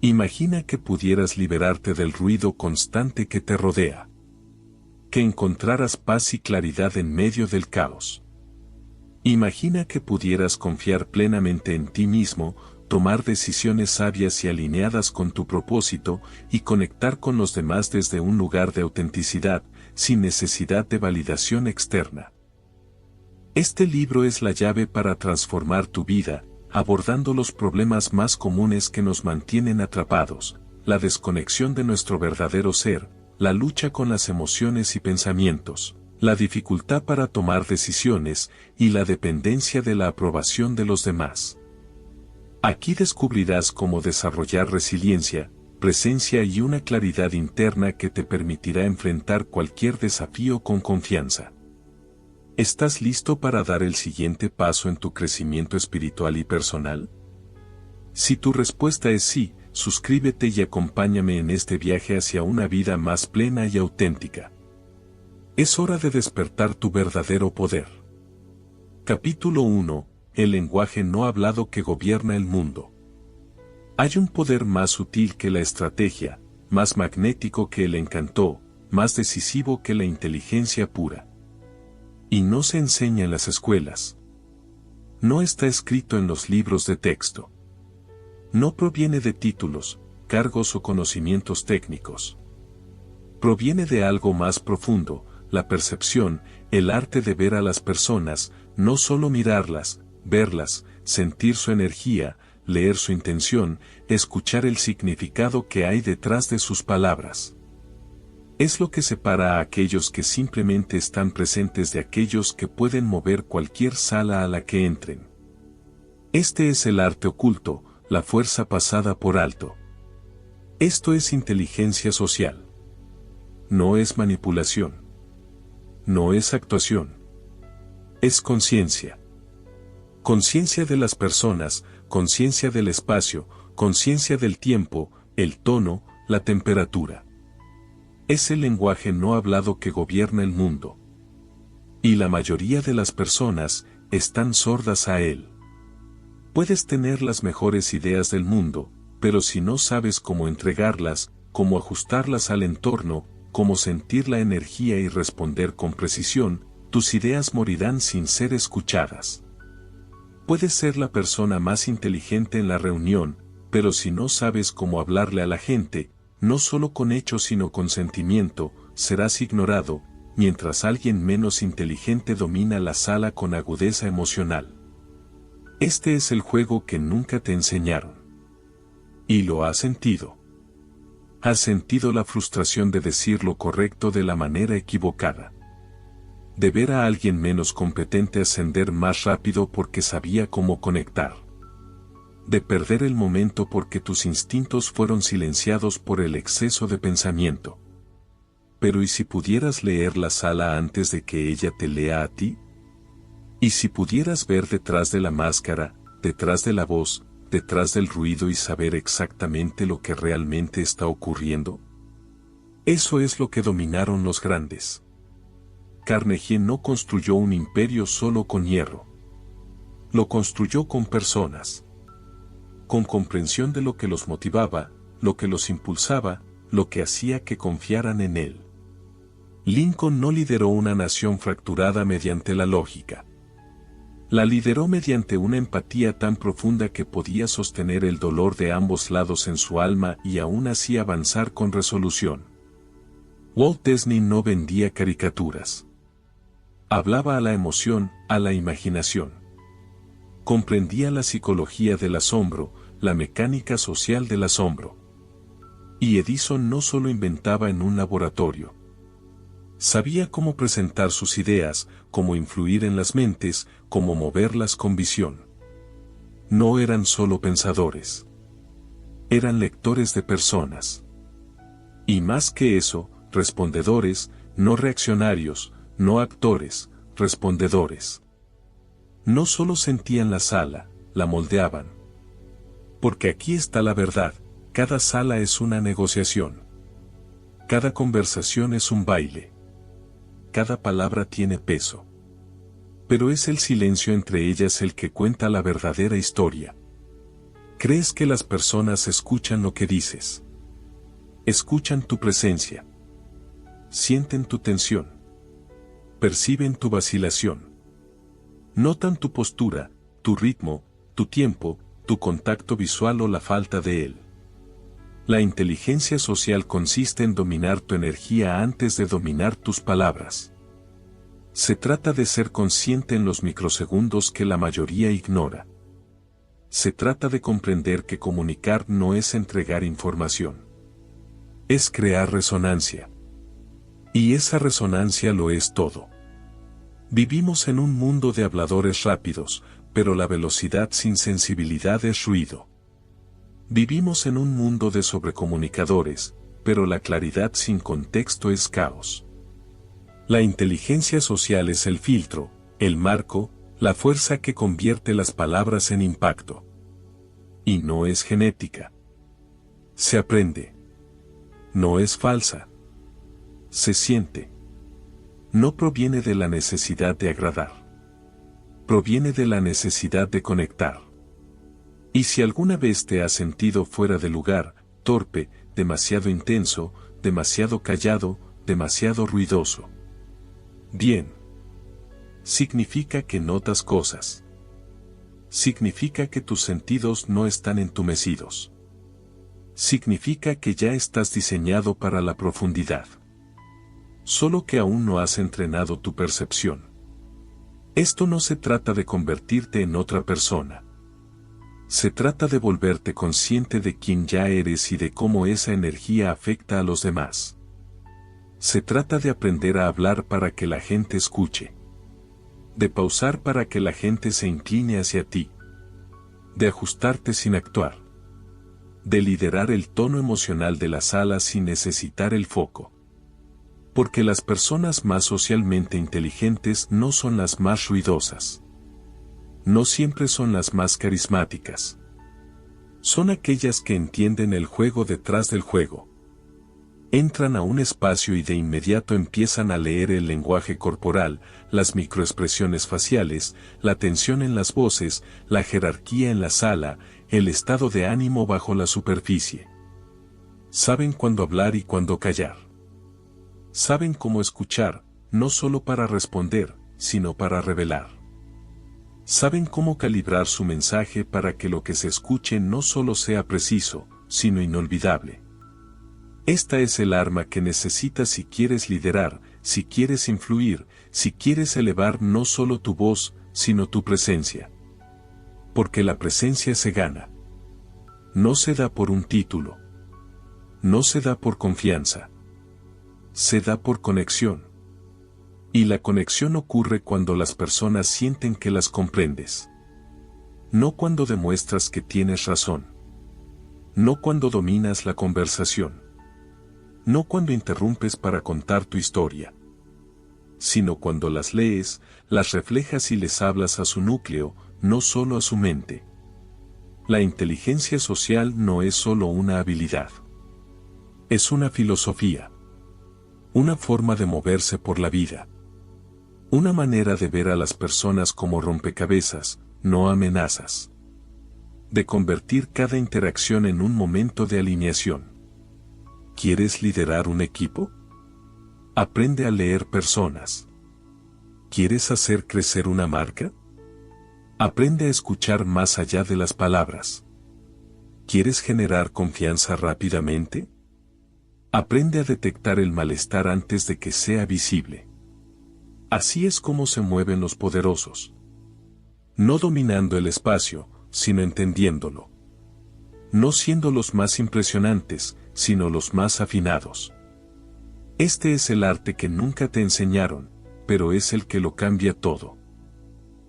Imagina que pudieras liberarte del ruido constante que te rodea. Que encontraras paz y claridad en medio del caos. Imagina que pudieras confiar plenamente en ti mismo, tomar decisiones sabias y alineadas con tu propósito, y conectar con los demás desde un lugar de autenticidad, sin necesidad de validación externa. Este libro es la llave para transformar tu vida, abordando los problemas más comunes que nos mantienen atrapados, la desconexión de nuestro verdadero ser, la lucha con las emociones y pensamientos, la dificultad para tomar decisiones y la dependencia de la aprobación de los demás. Aquí descubrirás cómo desarrollar resiliencia, presencia y una claridad interna que te permitirá enfrentar cualquier desafío con confianza. ¿Estás listo para dar el siguiente paso en tu crecimiento espiritual y personal? Si tu respuesta es sí, suscríbete y acompáñame en este viaje hacia una vida más plena y auténtica. Es hora de despertar tu verdadero poder. Capítulo 1. El lenguaje no hablado que gobierna el mundo. Hay un poder más sutil que la estrategia, más magnético que el encanto, más decisivo que la inteligencia pura. Y no se enseña en las escuelas. No está escrito en los libros de texto. No proviene de títulos, cargos o conocimientos técnicos. Proviene de algo más profundo, la percepción, el arte de ver a las personas, no solo mirarlas, verlas, sentir su energía, leer su intención, escuchar el significado que hay detrás de sus palabras. Es lo que separa a aquellos que simplemente están presentes de aquellos que pueden mover cualquier sala a la que entren. Este es el arte oculto, la fuerza pasada por alto. Esto es inteligencia social. No es manipulación. No es actuación. Es conciencia. Conciencia de las personas, conciencia del espacio, conciencia del tiempo, el tono, la temperatura. Es el lenguaje no hablado que gobierna el mundo. Y la mayoría de las personas están sordas a él. Puedes tener las mejores ideas del mundo, pero si no sabes cómo entregarlas, cómo ajustarlas al entorno, cómo sentir la energía y responder con precisión, tus ideas morirán sin ser escuchadas. Puedes ser la persona más inteligente en la reunión, pero si no sabes cómo hablarle a la gente, no solo con hechos sino con sentimiento, serás ignorado, mientras alguien menos inteligente domina la sala con agudeza emocional. Este es el juego que nunca te enseñaron. Y lo has sentido. Has sentido la frustración de decir lo correcto de la manera equivocada. De ver a alguien menos competente ascender más rápido porque sabía cómo conectar. De perder el momento porque tus instintos fueron silenciados por el exceso de pensamiento. Pero ¿y si pudieras leer la sala antes de que ella te lea a ti? ¿Y si pudieras ver detrás de la máscara, detrás de la voz, detrás del ruido y saber exactamente lo que realmente está ocurriendo? Eso es lo que dominaron los grandes. Carnegie no construyó un imperio solo con hierro. Lo construyó con personas. Con comprensión de lo que los motivaba, lo que los impulsaba, lo que hacía que confiaran en él. Lincoln no lideró una nación fracturada mediante la lógica. La lideró mediante una empatía tan profunda que podía sostener el dolor de ambos lados en su alma y aún así avanzar con resolución. Walt Disney no vendía caricaturas. Hablaba a la emoción, a la imaginación. Comprendía la psicología del asombro, la mecánica social del asombro. Y Edison no solo inventaba en un laboratorio. Sabía cómo presentar sus ideas, cómo influir en las mentes, cómo moverlas con visión. No eran solo pensadores. Eran lectores de personas. Y más que eso, respondedores, no reaccionarios, no actores, respondedores. No solo sentían la sala, la moldeaban. Porque aquí está la verdad, cada sala es una negociación. Cada conversación es un baile. Cada palabra tiene peso. Pero es el silencio entre ellas el que cuenta la verdadera historia. Crees que las personas escuchan lo que dices. Escuchan tu presencia. Sienten tu tensión. Perciben tu vacilación. Notan tu postura, tu ritmo, tu tiempo, tu contacto visual o la falta de él. La inteligencia social consiste en dominar tu energía antes de dominar tus palabras. Se trata de ser consciente en los microsegundos que la mayoría ignora. Se trata de comprender que comunicar no es entregar información. Es crear resonancia. Y esa resonancia lo es todo. Vivimos en un mundo de habladores rápidos, pero la velocidad sin sensibilidad es ruido. Vivimos en un mundo de sobrecomunicadores, pero la claridad sin contexto es caos. La inteligencia social es el filtro, el marco, la fuerza que convierte las palabras en impacto. Y no es genética. Se aprende. No es falsa. Se siente. No proviene de la necesidad de agradar. Proviene de la necesidad de conectar. Y si alguna vez te has sentido fuera de lugar, torpe, demasiado intenso, demasiado callado, demasiado ruidoso. Bien. Significa que notas cosas. Significa que tus sentidos no están entumecidos. Significa que ya estás diseñado para la profundidad. Solo que aún no has entrenado tu percepción. Esto no se trata de convertirte en otra persona. Se trata de volverte consciente de quién ya eres y de cómo esa energía afecta a los demás. Se trata de aprender a hablar para que la gente escuche. De pausar para que la gente se incline hacia ti. De ajustarte sin actuar. De liderar el tono emocional de la sala sin necesitar el foco. Porque las personas más socialmente inteligentes no son las más ruidosas. No siempre son las más carismáticas. Son aquellas que entienden el juego detrás del juego. Entran a un espacio y de inmediato empiezan a leer el lenguaje corporal, las microexpresiones faciales, la tensión en las voces, la jerarquía en la sala, el estado de ánimo bajo la superficie. Saben cuándo hablar y cuándo callar. Saben cómo escuchar, no solo para responder, sino para revelar. Saben cómo calibrar su mensaje para que lo que se escuche no solo sea preciso, sino inolvidable. Esta es el arma que necesitas si quieres liderar, si quieres influir, si quieres elevar no solo tu voz, sino tu presencia. Porque la presencia se gana. No se da por un título. No se da por confianza. Se da por conexión. Y la conexión ocurre cuando las personas sienten que las comprendes. No cuando demuestras que tienes razón. No cuando dominas la conversación. No cuando interrumpes para contar tu historia. Sino cuando las lees, las reflejas y les hablas a su núcleo, no solo a su mente. La inteligencia social no es solo una habilidad. Es una filosofía. Una forma de moverse por la vida. Una manera de ver a las personas como rompecabezas, no amenazas. De convertir cada interacción en un momento de alineación. ¿Quieres liderar un equipo? Aprende a leer personas. ¿Quieres hacer crecer una marca? Aprende a escuchar más allá de las palabras. ¿Quieres generar confianza rápidamente? Aprende a detectar el malestar antes de que sea visible. Así es como se mueven los poderosos. No dominando el espacio, sino entendiéndolo. No siendo los más impresionantes, sino los más afinados. Este es el arte que nunca te enseñaron, pero es el que lo cambia todo.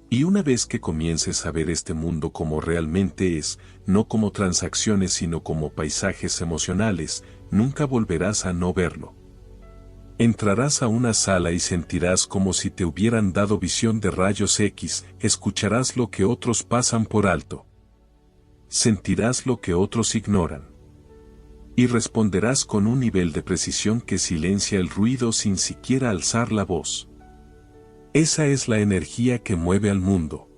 Y una vez que comiences a ver este mundo como realmente es, no como transacciones sino como paisajes emocionales, nunca volverás a no verlo. Entrarás a una sala y sentirás como si te hubieran dado visión de rayos X, escucharás lo que otros pasan por alto. Sentirás lo que otros ignoran. Y responderás con un nivel de precisión que silencia el ruido sin siquiera alzar la voz. Esa es la energía que mueve al mundo.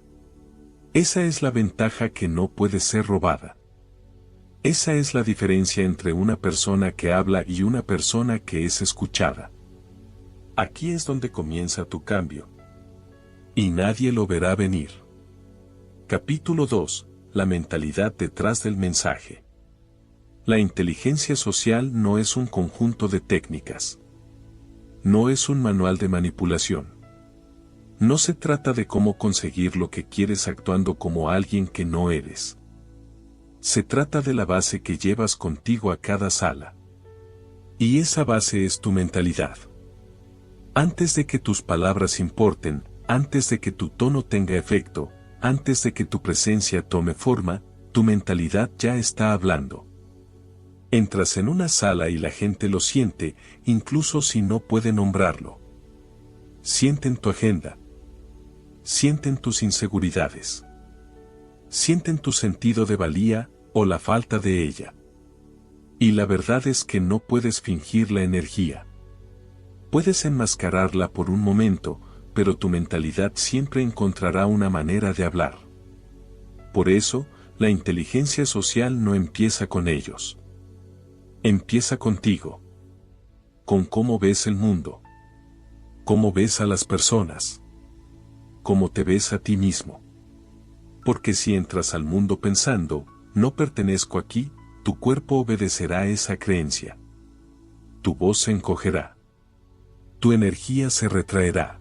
Esa es la ventaja que no puede ser robada. Esa es la diferencia entre una persona que habla y una persona que es escuchada. Aquí es donde comienza tu cambio. Y nadie lo verá venir. Capítulo 2. La mentalidad detrás del mensaje. La inteligencia social no es un conjunto de técnicas. No es un manual de manipulación. No se trata de cómo conseguir lo que quieres actuando como alguien que no eres. Se trata de la base que llevas contigo a cada sala. Y esa base es tu mentalidad. Antes de que tus palabras importen, antes de que tu tono tenga efecto, antes de que tu presencia tome forma, tu mentalidad ya está hablando. Entras en una sala y la gente lo siente, incluso si no puede nombrarlo. Sienten tu agenda. Sienten tus inseguridades. Sienten tu sentido de valía, o la falta de ella. Y la verdad es que no puedes fingir la energía. Puedes enmascararla por un momento, pero tu mentalidad siempre encontrará una manera de hablar. Por eso, la inteligencia social no empieza con ellos. Empieza contigo. Con cómo ves el mundo. Cómo ves a las personas. Cómo te ves a ti mismo. Porque si entras al mundo pensando, no pertenezco aquí, tu cuerpo obedecerá esa creencia. Tu voz se encogerá. Tu energía se retraerá.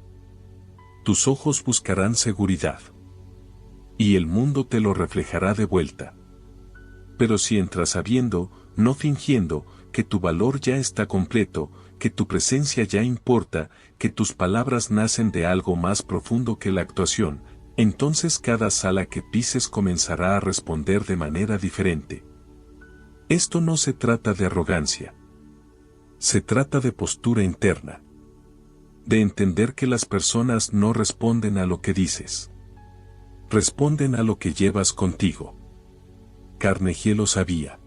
Tus ojos buscarán seguridad. Y el mundo te lo reflejará de vuelta. Pero si entras sabiendo, no fingiendo, que tu valor ya está completo, que tu presencia ya importa, que tus palabras nacen de algo más profundo que la actuación, entonces cada sala que pises comenzará a responder de manera diferente. Esto no se trata de arrogancia. Se trata de postura interna. De entender que las personas no responden a lo que dices. Responden a lo que llevas contigo. Carnegie lo sabía.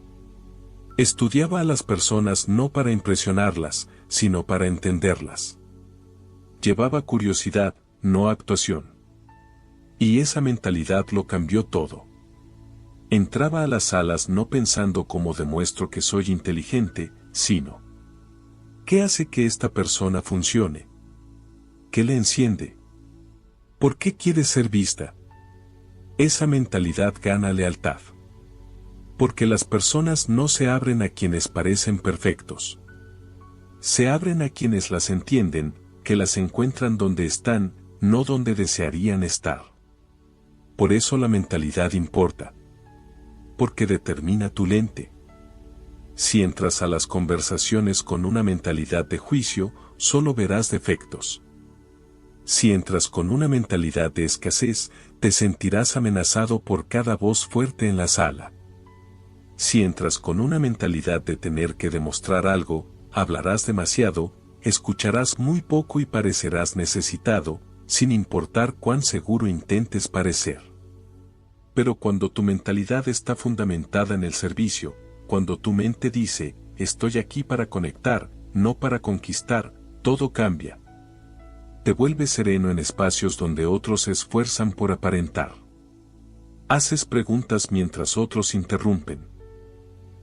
Estudiaba a las personas no para impresionarlas, sino para entenderlas. Llevaba curiosidad, no actuación. Y esa mentalidad lo cambió todo. Entraba a las salas no pensando cómo demuestro que soy inteligente, sino ¿qué hace que esta persona funcione? ¿Qué le enciende? ¿Por qué quiere ser vista? Esa mentalidad gana lealtad. Porque las personas no se abren a quienes parecen perfectos. Se abren a quienes las entienden, que las encuentran donde están, no donde desearían estar. Por eso la mentalidad importa. Porque determina tu lente. Si entras a las conversaciones con una mentalidad de juicio, solo verás defectos. Si entras con una mentalidad de escasez, te sentirás amenazado por cada voz fuerte en la sala. Si entras con una mentalidad de tener que demostrar algo, hablarás demasiado, escucharás muy poco y parecerás necesitado, sin importar cuán seguro intentes parecer. Pero cuando tu mentalidad está fundamentada en el servicio, cuando tu mente dice, estoy aquí para conectar, no para conquistar, todo cambia. Te vuelves sereno en espacios donde otros se esfuerzan por aparentar. Haces preguntas mientras otros interrumpen.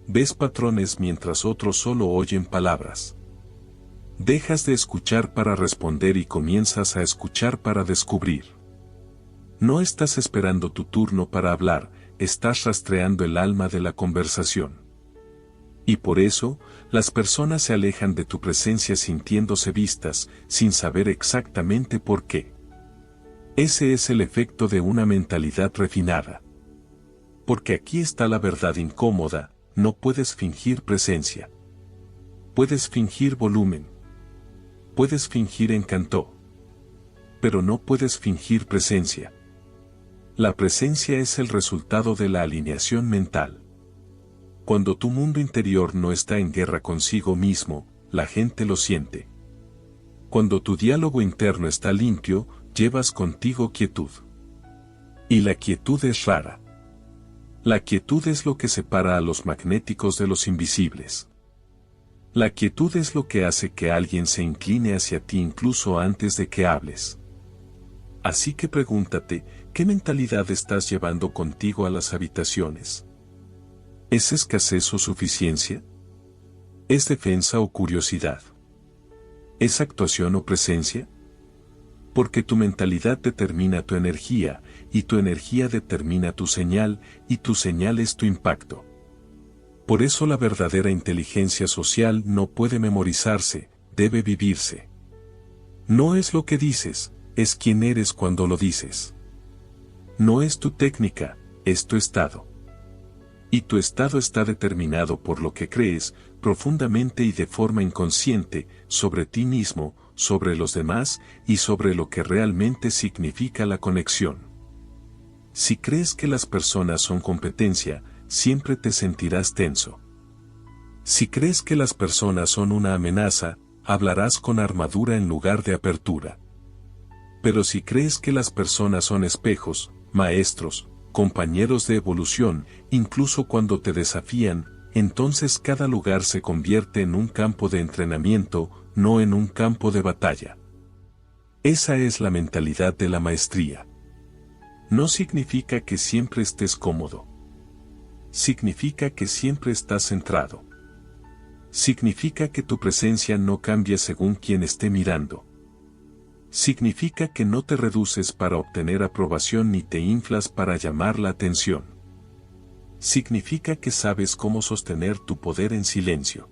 Ves patrones mientras otros solo oyen palabras. Dejas de escuchar para responder y comienzas a escuchar para descubrir. No estás esperando tu turno para hablar, estás rastreando el alma de la conversación. Y por eso, las personas se alejan de tu presencia sintiéndose vistas, sin saber exactamente por qué. Ese es el efecto de una mentalidad refinada. Porque aquí está la verdad incómoda, no puedes fingir presencia. Puedes fingir volumen. Puedes fingir encanto. Pero no puedes fingir presencia. La presencia es el resultado de la alineación mental. Cuando tu mundo interior no está en guerra consigo mismo, la gente lo siente. Cuando tu diálogo interno está limpio, llevas contigo quietud. Y la quietud es rara. La quietud es lo que separa a los magnéticos de los invisibles. La quietud es lo que hace que alguien se incline hacia ti incluso antes de que hables. Así que pregúntate, ¿qué mentalidad estás llevando contigo a las habitaciones? ¿Es escasez o suficiencia? ¿Es defensa o curiosidad? ¿Es actuación o presencia? Porque tu mentalidad determina tu energía, y tu energía determina tu señal, y tu señal es tu impacto. Por eso la verdadera inteligencia social no puede memorizarse, debe vivirse. No es lo que dices, es quién eres cuando lo dices. No es tu técnica, es tu estado. Y tu estado está determinado por lo que crees, profundamente y de forma inconsciente, sobre ti mismo, sobre los demás, y sobre lo que realmente significa la conexión. Si crees que las personas son competencia, siempre te sentirás tenso. Si crees que las personas son una amenaza, hablarás con armadura en lugar de apertura. Pero si crees que las personas son espejos, maestros, compañeros de evolución, incluso cuando te desafían, entonces cada lugar se convierte en un campo de entrenamiento, no en un campo de batalla. Esa es la mentalidad de la maestría. No significa que siempre estés cómodo. Significa que siempre estás centrado. Significa que tu presencia no cambia según quien esté mirando. Significa que no te reduces para obtener aprobación ni te inflas para llamar la atención. Significa que sabes cómo sostener tu poder en silencio.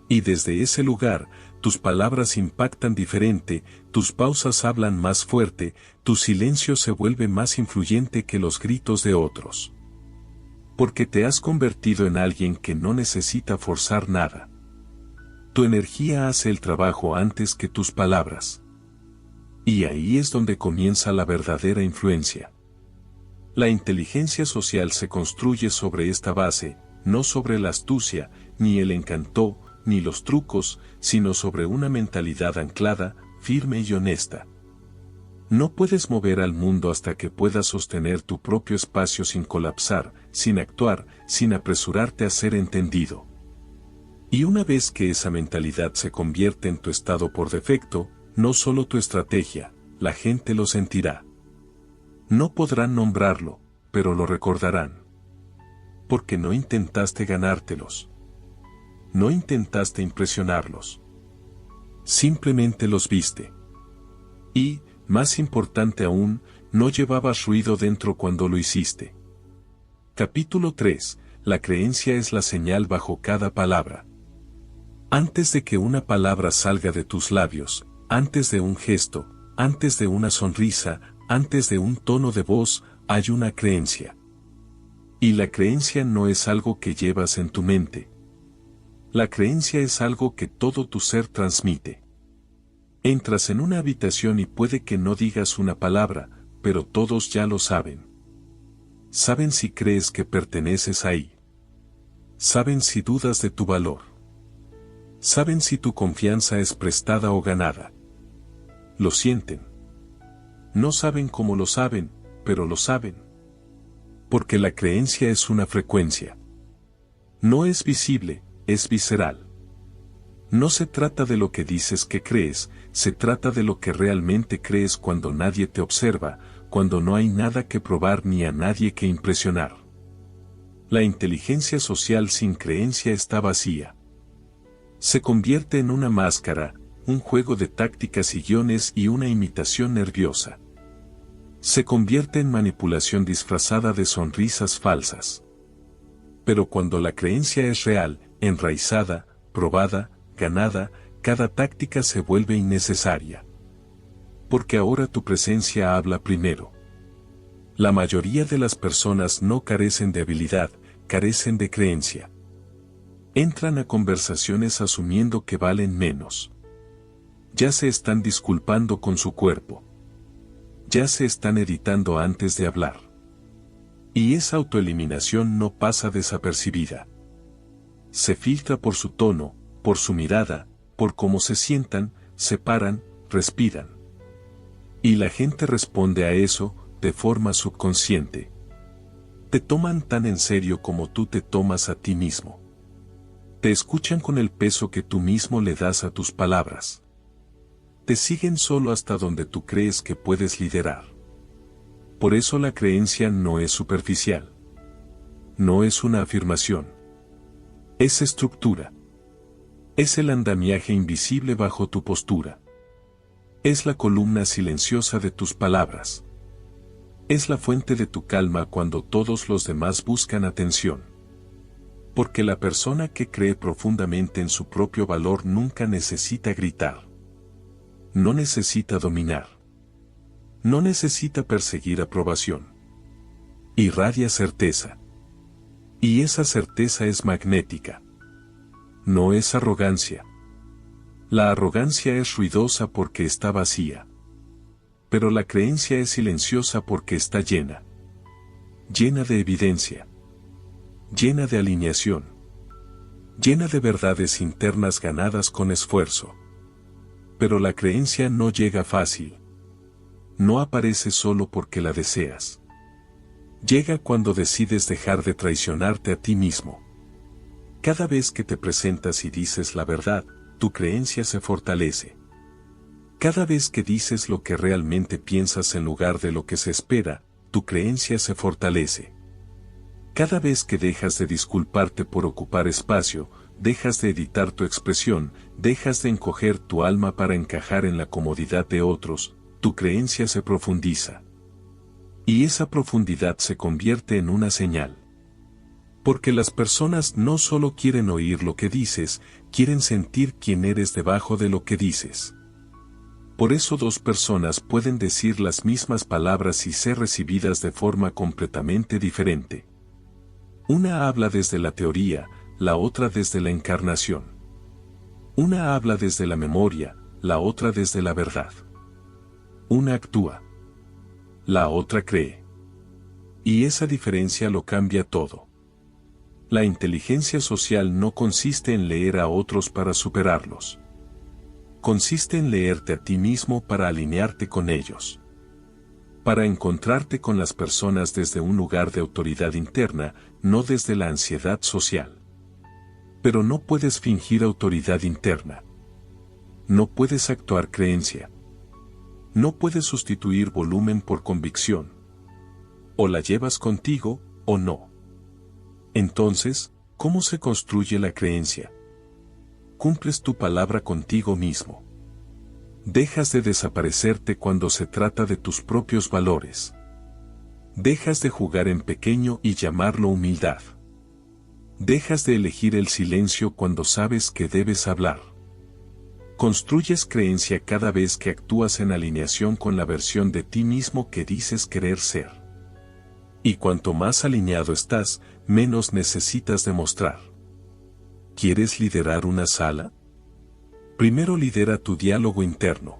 Y desde ese lugar, tus palabras impactan diferente, tus pausas hablan más fuerte, tu silencio se vuelve más influyente que los gritos de otros. Porque te has convertido en alguien que no necesita forzar nada. Tu energía hace el trabajo antes que tus palabras. Y ahí es donde comienza la verdadera influencia. La inteligencia social se construye sobre esta base, no sobre la astucia, ni el encanto, ni los trucos, sino sobre una mentalidad anclada, firme y honesta. No puedes mover al mundo hasta que puedas sostener tu propio espacio sin colapsar, sin actuar, sin apresurarte a ser entendido. Y una vez que esa mentalidad se convierte en tu estado por defecto, no solo tu estrategia, la gente lo sentirá. No podrán nombrarlo, pero lo recordarán. Porque no intentaste ganártelos. No intentaste impresionarlos. Simplemente los viste. Y, más importante aún, no llevabas ruido dentro cuando lo hiciste. Capítulo 3. La creencia es la señal bajo cada palabra. Antes de que una palabra salga de tus labios, antes de un gesto, antes de una sonrisa, antes de un tono de voz, hay una creencia. Y la creencia no es algo que llevas en tu mente. La creencia es algo que todo tu ser transmite. Entras en una habitación y puede que no digas una palabra, pero todos ya lo saben. Saben si crees que perteneces ahí. Saben si dudas de tu valor. Saben si tu confianza es prestada o ganada. Lo sienten. No saben cómo lo saben, pero lo saben. Porque la creencia es una frecuencia. No es visible, es visceral. No se trata de lo que dices que crees, se trata de lo que realmente crees cuando nadie te observa, cuando no hay nada que probar ni a nadie que impresionar. La inteligencia social sin creencia está vacía. Se convierte en una máscara, un juego de tácticas y guiones y una imitación nerviosa. Se convierte en manipulación disfrazada de sonrisas falsas. Pero cuando la creencia es real, enraizada, probada, ganada, cada táctica se vuelve innecesaria. Porque ahora tu presencia habla primero. La mayoría de las personas no carecen de habilidad, carecen de creencia. Entran a conversaciones asumiendo que valen menos. Ya se están disculpando con su cuerpo. Ya se están editando antes de hablar. Y esa autoeliminación no pasa desapercibida. Se filtra por su tono, por su mirada, por cómo se sientan, se paran, respiran. Y la gente responde a eso, de forma subconsciente. Te toman tan en serio como tú te tomas a ti mismo. Te escuchan con el peso que tú mismo le das a tus palabras. Te siguen solo hasta donde tú crees que puedes liderar. Por eso la creencia no es superficial. no es una afirmación. Es estructura. Es el andamiaje invisible bajo tu postura. Es la columna silenciosa de tus palabras. Es la fuente de tu calma cuando todos los demás buscan atención. Porque la persona que cree profundamente en su propio valor nunca necesita gritar. No necesita dominar. No necesita perseguir aprobación. Irradia certeza. Y esa certeza es magnética. No es arrogancia. La arrogancia es ruidosa porque está vacía. Pero la creencia es silenciosa porque está llena. Llena de evidencia. Llena de alineación. Llena de verdades internas ganadas con esfuerzo. Pero la creencia no llega fácil. No aparece solo porque la deseas. Llega cuando decides dejar de traicionarte a ti mismo. Cada vez que te presentas y dices la verdad, tu creencia se fortalece. Cada vez que dices lo que realmente piensas en lugar de lo que se espera, tu creencia se fortalece. Cada vez que dejas de disculparte por ocupar espacio, dejas de editar tu expresión, dejas de encoger tu alma para encajar en la comodidad de otros, tu creencia se profundiza. Y esa profundidad se convierte en una señal. Porque las personas no solo quieren oír lo que dices, quieren sentir quién eres debajo de lo que dices. Por eso dos personas pueden decir las mismas palabras y ser recibidas de forma completamente diferente. Una habla desde la teoría, la otra desde la encarnación. Una habla desde la memoria, la otra desde la verdad. Una actúa. La otra cree. Y esa diferencia lo cambia todo. La inteligencia social no consiste en leer a otros para superarlos. Consiste en leerte a ti mismo para alinearte con ellos. Para encontrarte con las personas desde un lugar de autoridad interna, no desde la ansiedad social. Pero no puedes fingir autoridad interna. No puedes actuar creencia. No puedes sustituir volumen por convicción. O la llevas contigo, o no. Entonces, ¿cómo se construye la creencia? Cumples tu palabra contigo mismo. Dejas de desaparecerte cuando se trata de tus propios valores. Dejas de jugar en pequeño y llamarlo humildad. Dejas de elegir el silencio cuando sabes que debes hablar. Construyes creencia cada vez que actúas en alineación con la versión de ti mismo que dices querer ser. Y cuanto más alineado estás, menos necesitas demostrar. ¿Quieres liderar una sala? Primero lidera tu diálogo interno.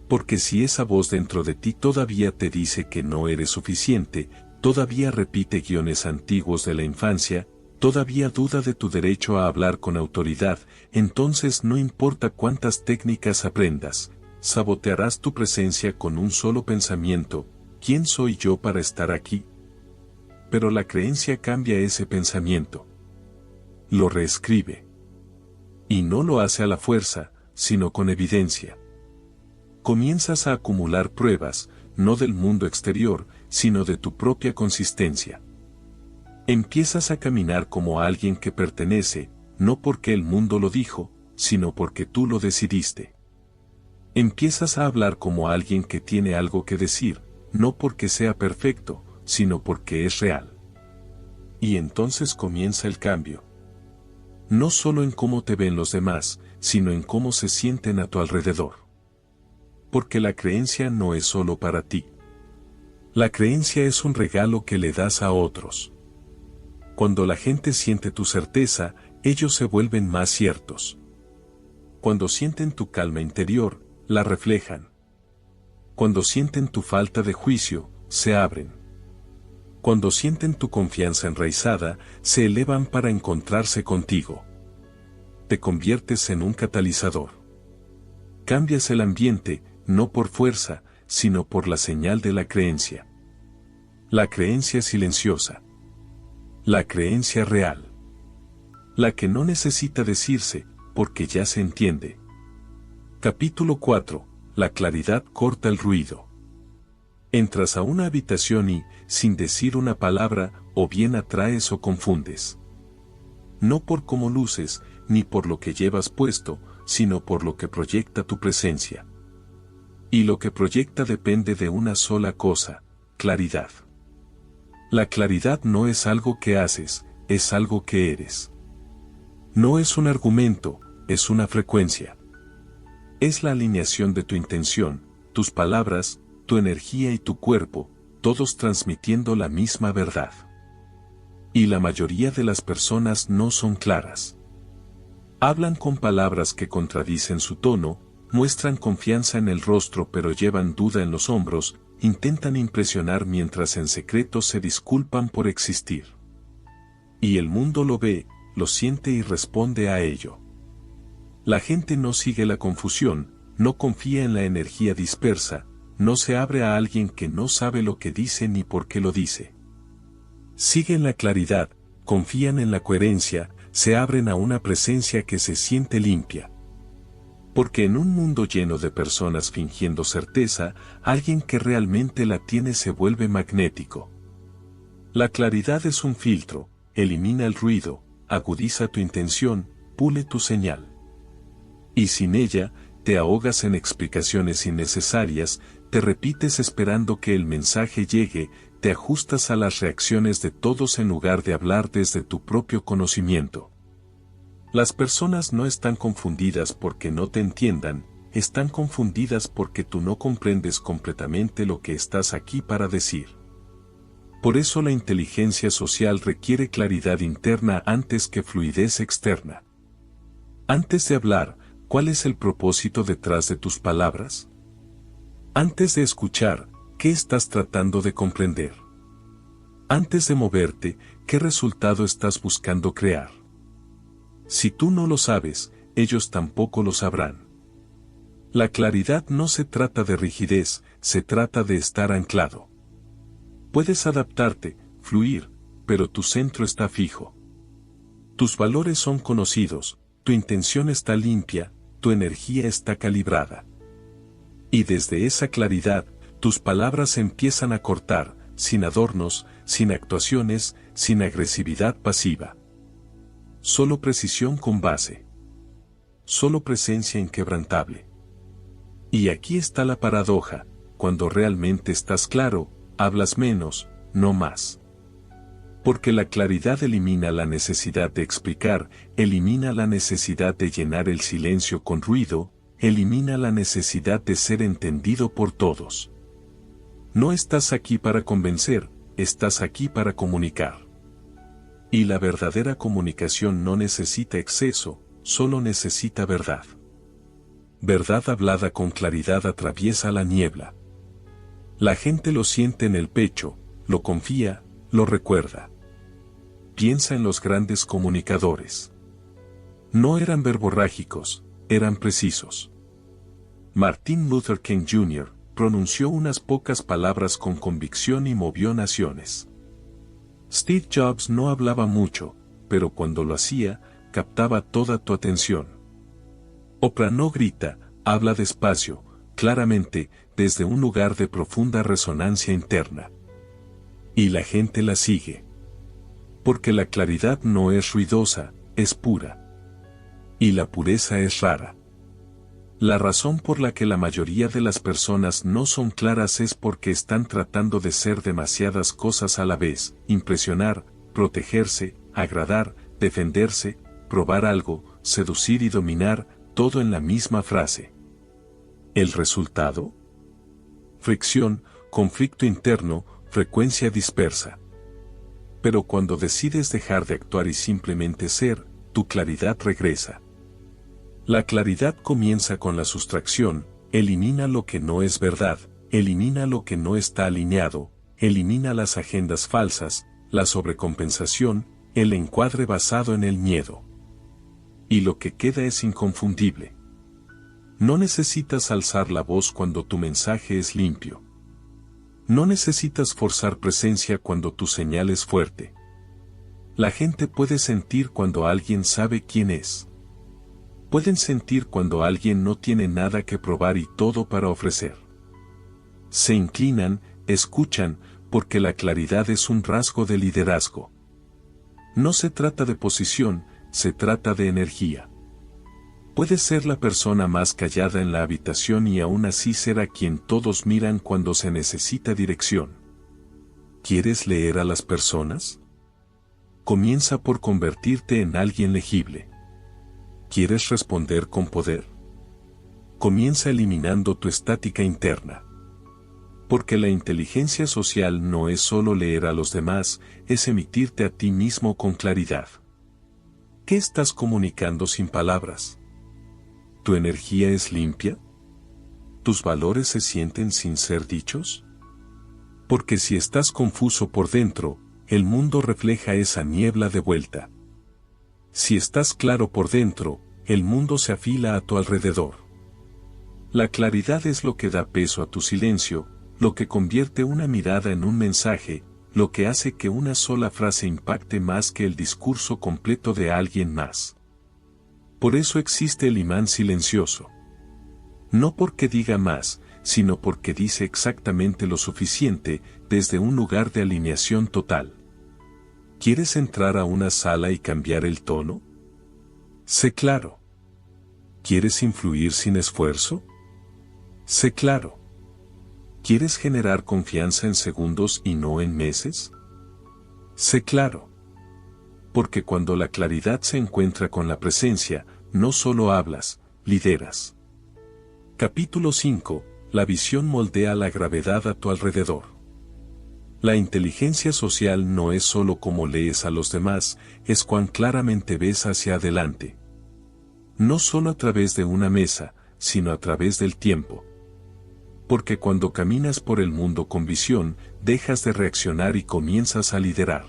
Porque si esa voz dentro de ti todavía te dice que no eres suficiente, todavía repite guiones antiguos de la infancia, todavía duda de tu derecho a hablar con autoridad, entonces no importa cuántas técnicas aprendas, sabotearás tu presencia con un solo pensamiento: ¿quién soy yo para estar aquí? Pero la creencia cambia ese pensamiento. Lo reescribe. Y no lo hace a la fuerza, sino con evidencia. Comienzas a acumular pruebas, no del mundo exterior, sino de tu propia consistencia. Empiezas a caminar como alguien que pertenece, no porque el mundo lo dijo, sino porque tú lo decidiste. Empiezas a hablar como alguien que tiene algo que decir, no porque sea perfecto, sino porque es real. Y entonces comienza el cambio. No solo en cómo te ven los demás, sino en cómo se sienten a tu alrededor. Porque la creencia no es solo para ti. La creencia es un regalo que le das a otros. Cuando la gente siente tu certeza, ellos se vuelven más ciertos. Cuando sienten tu calma interior, la reflejan. Cuando sienten tu falta de juicio, se abren. Cuando sienten tu confianza enraizada, se elevan para encontrarse contigo. Te conviertes en un catalizador. Cambias el ambiente, no por fuerza, sino por la señal de la creencia. La creencia silenciosa. La creencia real. La que no necesita decirse, porque ya se entiende. Capítulo 4. La claridad corta el ruido. Entras a una habitación y, sin decir una palabra, o bien atraes o confundes. No por cómo luces, ni por lo que llevas puesto, sino por lo que proyecta tu presencia. Y lo que proyecta depende de una sola cosa: claridad. La claridad no es algo que haces, es algo que eres. No es un argumento, es una frecuencia. Es la alineación de tu intención, tus palabras, tu energía y tu cuerpo, todos transmitiendo la misma verdad. Y la mayoría de las personas no son claras. Hablan con palabras que contradicen su tono, muestran confianza en el rostro pero llevan duda en los hombros, intentan impresionar mientras en secreto se disculpan por existir. Y el mundo lo ve, lo siente y responde a ello. La gente no sigue la confusión, no confía en la energía dispersa, no se abre a alguien que no sabe lo que dice ni por qué lo dice. Siguen la claridad, confían en la coherencia, se abren a una presencia que se siente limpia. Porque en un mundo lleno de personas fingiendo certeza, alguien que realmente la tiene se vuelve magnético. La claridad es un filtro, elimina el ruido, agudiza tu intención, pule tu señal. Y sin ella, te ahogas en explicaciones innecesarias, te repites esperando que el mensaje llegue, te ajustas a las reacciones de todos en lugar de hablar desde tu propio conocimiento. Las personas no están confundidas porque no te entiendan, están confundidas porque tú no comprendes completamente lo que estás aquí para decir. Por eso la inteligencia social requiere claridad interna antes que fluidez externa. Antes de hablar, ¿cuál es el propósito detrás de tus palabras? Antes de escuchar, ¿qué estás tratando de comprender? Antes de moverte, ¿qué resultado estás buscando crear? Si tú no lo sabes, ellos tampoco lo sabrán. La claridad no se trata de rigidez, se trata de estar anclado. Puedes adaptarte, fluir, pero tu centro está fijo. Tus valores son conocidos, tu intención está limpia, tu energía está calibrada. Y desde esa claridad, tus palabras empiezan a cortar, sin adornos, sin actuaciones, sin agresividad pasiva. Solo precisión con base. Solo presencia inquebrantable. Y aquí está la paradoja: cuando realmente estás claro, hablas menos, no más. Porque la claridad elimina la necesidad de explicar, elimina la necesidad de llenar el silencio con ruido, elimina la necesidad de ser entendido por todos. No estás aquí para convencer, estás aquí para comunicar. Y la verdadera comunicación no necesita exceso, solo necesita verdad. Verdad hablada con claridad atraviesa la niebla. La gente lo siente en el pecho, lo confía, lo recuerda. Piensa en los grandes comunicadores. No eran verborrágicos, eran precisos. Martin Luther King Jr. pronunció unas pocas palabras con convicción y movió naciones. Steve Jobs no hablaba mucho, pero cuando lo hacía, captaba toda tu atención. Oprah no grita, habla despacio, claramente, desde un lugar de profunda resonancia interna. Y la gente la sigue. Porque la claridad no es ruidosa, es pura. Y la pureza es rara. La razón por la que la mayoría de las personas no son claras es porque están tratando de ser demasiadas cosas a la vez: impresionar, protegerse, agradar, defenderse, probar algo, seducir y dominar, todo en la misma frase. ¿El resultado? Fricción, conflicto interno, frecuencia dispersa. Pero cuando decides dejar de actuar y simplemente ser, tu claridad regresa. La claridad comienza con la sustracción, elimina lo que no es verdad, elimina lo que no está alineado, elimina las agendas falsas, la sobrecompensación, el encuadre basado en el miedo. Y lo que queda es inconfundible. No necesitas alzar la voz cuando tu mensaje es limpio. No necesitas forzar presencia cuando tu señal es fuerte. La gente puede sentir cuando alguien sabe quién es. Pueden sentir cuando alguien no tiene nada que probar y todo para ofrecer. Se inclinan, escuchan, porque la claridad es un rasgo de liderazgo. No se trata de posición, se trata de energía. Puedes ser la persona más callada en la habitación y aún así ser a quien todos miran cuando se necesita dirección. ¿Quieres leer a las personas? Comienza por convertirte en alguien legible. ¿Quieres responder con poder? Comienza eliminando tu estática interna. Porque la inteligencia social no es solo leer a los demás, es emitirte a ti mismo con claridad. ¿Qué estás comunicando sin palabras? ¿Tu energía es limpia? ¿Tus valores se sienten sin ser dichos? Porque si estás confuso por dentro, el mundo refleja esa niebla de vuelta. Si estás claro por dentro, el mundo se afila a tu alrededor. La claridad es lo que da peso a tu silencio, lo que convierte una mirada en un mensaje, lo que hace que una sola frase impacte más que el discurso completo de alguien más. Por eso existe el imán silencioso. No porque diga más, sino porque dice exactamente lo suficiente, desde un lugar de alineación total. ¿Quieres entrar a una sala y cambiar el tono? Sé claro. ¿Quieres influir sin esfuerzo? Sé claro. ¿Quieres generar confianza en segundos y no en meses? Sé claro. Porque cuando la claridad se encuentra con la presencia, no solo hablas, lideras. Capítulo 5. La visión moldea la gravedad a tu alrededor. La inteligencia social no es solo cómo lees a los demás, es cuán claramente ves hacia adelante. No solo a través de una mesa, sino a través del tiempo. Porque cuando caminas por el mundo con visión, dejas de reaccionar y comienzas a liderar.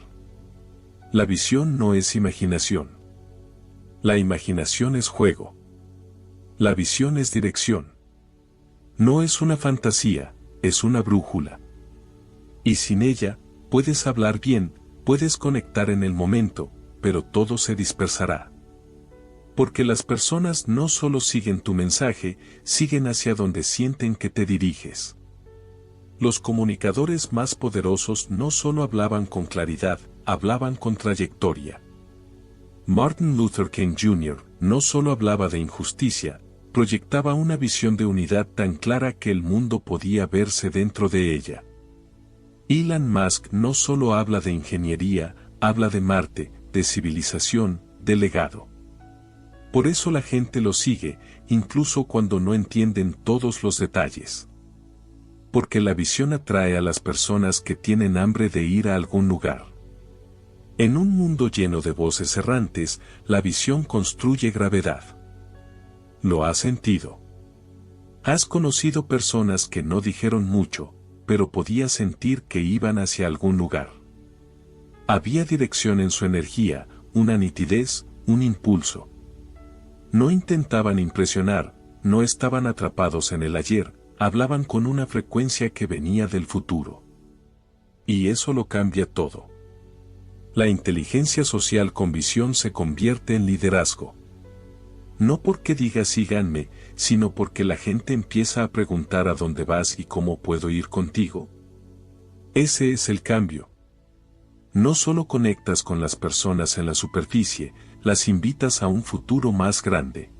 La visión no es imaginación. La imaginación es juego. La visión es dirección. No es una fantasía, es una brújula. Y sin ella, puedes hablar bien, puedes conectar en el momento, pero todo se dispersará. Porque las personas no solo siguen tu mensaje, siguen hacia donde sienten que te diriges. Los comunicadores más poderosos no solo hablaban con claridad, hablaban con trayectoria. Martin Luther King Jr. no solo hablaba de injusticia, proyectaba una visión de unidad tan clara que el mundo podía verse dentro de ella. Elon Musk no solo habla de ingeniería, habla de Marte, de civilización, de legado. Por eso la gente lo sigue, incluso cuando no entienden todos los detalles. Porque la visión atrae a las personas que tienen hambre de ir a algún lugar. En un mundo lleno de voces errantes, la visión construye gravedad. ¿Lo has sentido? ¿Has conocido personas que no dijeron mucho, pero podías sentir que iban hacia algún lugar? Había dirección en su energía, una nitidez, un impulso. No intentaban impresionar, no estaban atrapados en el ayer, hablaban con una frecuencia que venía del futuro. Y eso lo cambia todo. La inteligencia social con visión se convierte en liderazgo. No porque digas síganme, sino porque la gente empieza a preguntar a dónde vas y cómo puedo ir contigo. Ese es el cambio. No solo conectas con las personas en la superficie, las invitas a un futuro más grande.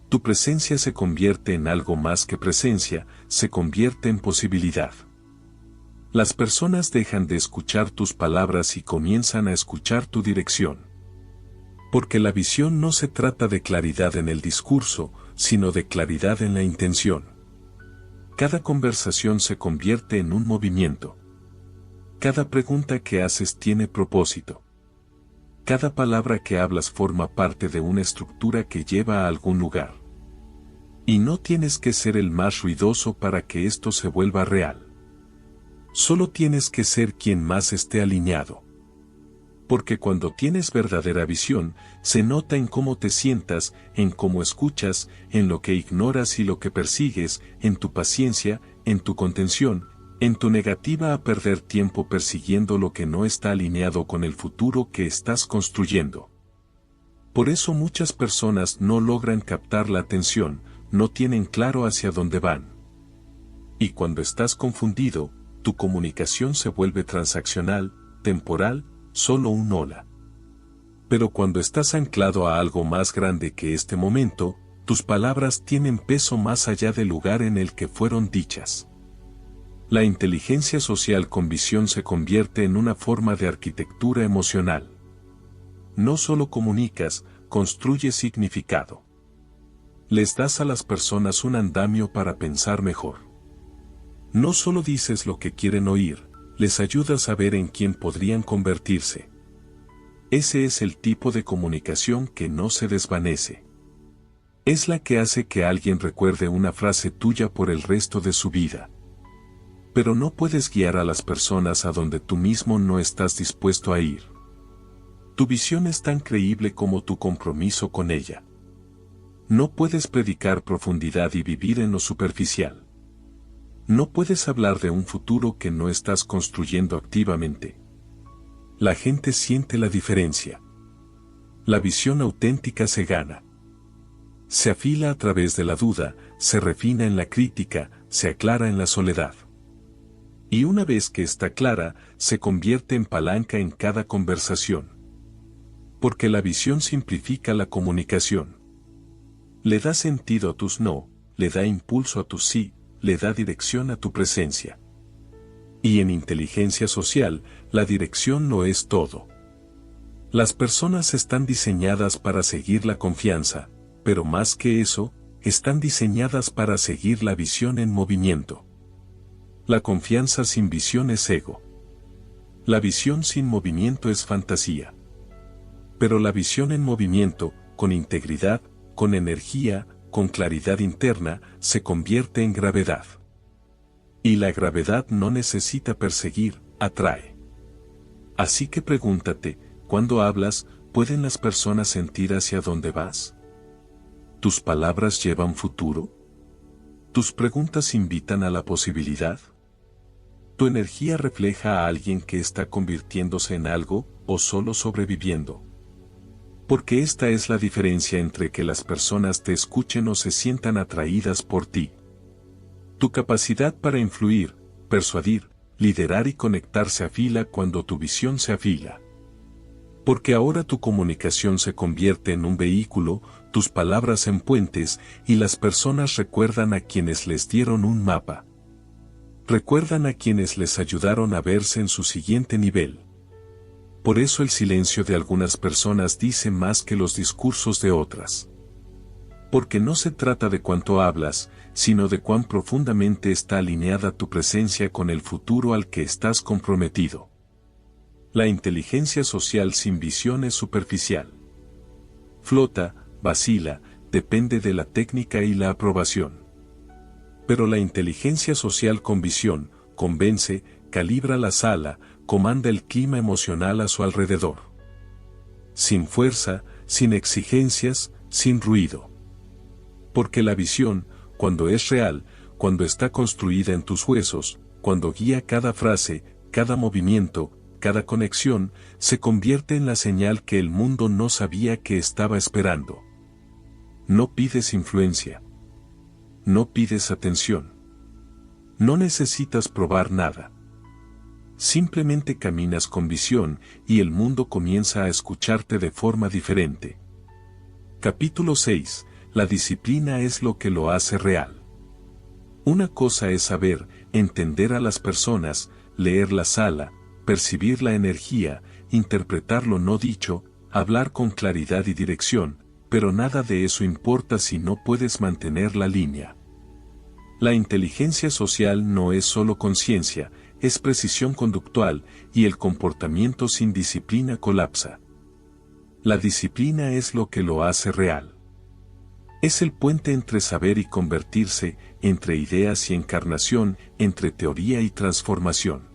Tu presencia se convierte en algo más que presencia, se convierte en posibilidad. Las personas dejan de escuchar tus palabras y comienzan a escuchar tu dirección. Porque la visión no se trata de claridad en el discurso, sino de claridad en la intención. Cada conversación se convierte en un movimiento. Cada pregunta que haces tiene propósito. Cada palabra que hablas forma parte de una estructura que lleva a algún lugar. Y no tienes que ser el más ruidoso para que esto se vuelva real. Solo tienes que ser quien más esté alineado. Porque cuando tienes verdadera visión, se nota en cómo te sientas, en cómo escuchas, en lo que ignoras y lo que persigues, en tu paciencia, en tu contención, en tu negativa a perder tiempo persiguiendo lo que no está alineado con el futuro que estás construyendo. Por eso muchas personas no logran captar la atención, no tienen claro hacia dónde van. Y cuando estás confundido, tu comunicación se vuelve transaccional, temporal, solo un hola. Pero cuando estás anclado a algo más grande que este momento, tus palabras tienen peso más allá del lugar en el que fueron dichas. La inteligencia social con visión se convierte en una forma de arquitectura emocional. No solo comunicas, construyes significado. Les das a las personas un andamio para pensar mejor. No solo dices lo que quieren oír, les ayudas a ver en quién podrían convertirse. Ese es el tipo de comunicación que no se desvanece. Es la que hace que alguien recuerde una frase tuya por el resto de su vida. Pero no puedes guiar a las personas a donde tú mismo no estás dispuesto a ir. Tu visión es tan creíble como tu compromiso con ella. No puedes predicar profundidad y vivir en lo superficial. No puedes hablar de un futuro que no estás construyendo activamente. La gente siente la diferencia. La visión auténtica se gana. Se afila a través de la duda, se refina en la crítica, se aclara en la soledad. Y una vez que está clara, se convierte en palanca en cada conversación. Porque la visión simplifica la comunicación. Le da sentido a tus no, le da impulso a tus sí, le da dirección a tu presencia. Y en inteligencia social, la dirección no es todo. Las personas están diseñadas para seguir la confianza, pero más que eso, están diseñadas para seguir la visión en movimiento. La confianza sin visión es ego. La visión sin movimiento es fantasía. Pero la visión en movimiento, con integridad, con energía, con claridad interna, se convierte en gravedad. Y la gravedad no necesita perseguir, atrae. Así que pregúntate, cuando hablas, ¿pueden las personas sentir hacia dónde vas? ¿Tus palabras llevan futuro? ¿Tus preguntas invitan a la posibilidad? ¿Tu energía refleja a alguien que está convirtiéndose en algo, o solo sobreviviendo? Porque esta es la diferencia entre que las personas te escuchen o se sientan atraídas por ti. Tu capacidad para influir, persuadir, liderar y conectar se afila cuando tu visión se afila. Porque ahora tu comunicación se convierte en un vehículo, tus palabras en puentes, y las personas recuerdan a quienes les dieron un mapa. Recuerdan a quienes les ayudaron a verse en su siguiente nivel. Por eso el silencio de algunas personas dice más que los discursos de otras. Porque no se trata de cuánto hablas, sino de cuán profundamente está alineada tu presencia con el futuro al que estás comprometido. La inteligencia social sin visión es superficial. Flota, vacila, depende de la técnica y la aprobación. Pero la inteligencia social con visión, convence, calibra la sala, comanda el clima emocional a su alrededor. Sin fuerza, sin exigencias, sin ruido. Porque la visión, cuando es real, cuando está construida en tus huesos, cuando guía cada frase, cada movimiento, cada conexión, se convierte en la señal que el mundo no sabía que estaba esperando. No pides influencia. No pides atención. No necesitas probar nada. Simplemente caminas con visión y el mundo comienza a escucharte de forma diferente. Capítulo 6. La disciplina es lo que lo hace real. Una cosa es saber, entender a las personas, leer la sala, percibir la energía, interpretar lo no dicho, hablar con claridad y dirección, pero nada de eso importa si no puedes mantener la línea. La inteligencia social no es solo conciencia, es precisión conductual, y el comportamiento sin disciplina colapsa. La disciplina es lo que lo hace real. Es el puente entre saber y convertirse, entre ideas y encarnación, entre teoría y transformación.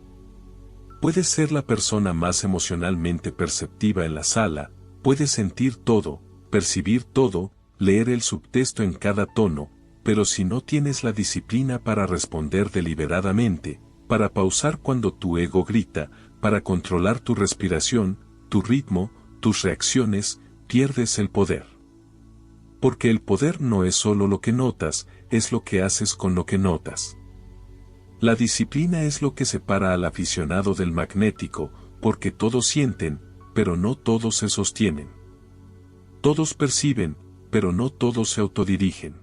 Puedes ser la persona más emocionalmente perceptiva en la sala, puedes sentir todo, percibir todo, leer el subtexto en cada tono, pero si no tienes la disciplina para responder deliberadamente, para pausar cuando tu ego grita, para controlar tu respiración, tu ritmo, tus reacciones, pierdes el poder. Porque el poder no es solo lo que notas, es lo que haces con lo que notas. La disciplina es lo que separa al aficionado del magnético, porque todos sienten, pero no todos se sostienen. Todos perciben, pero no todos se autodirigen.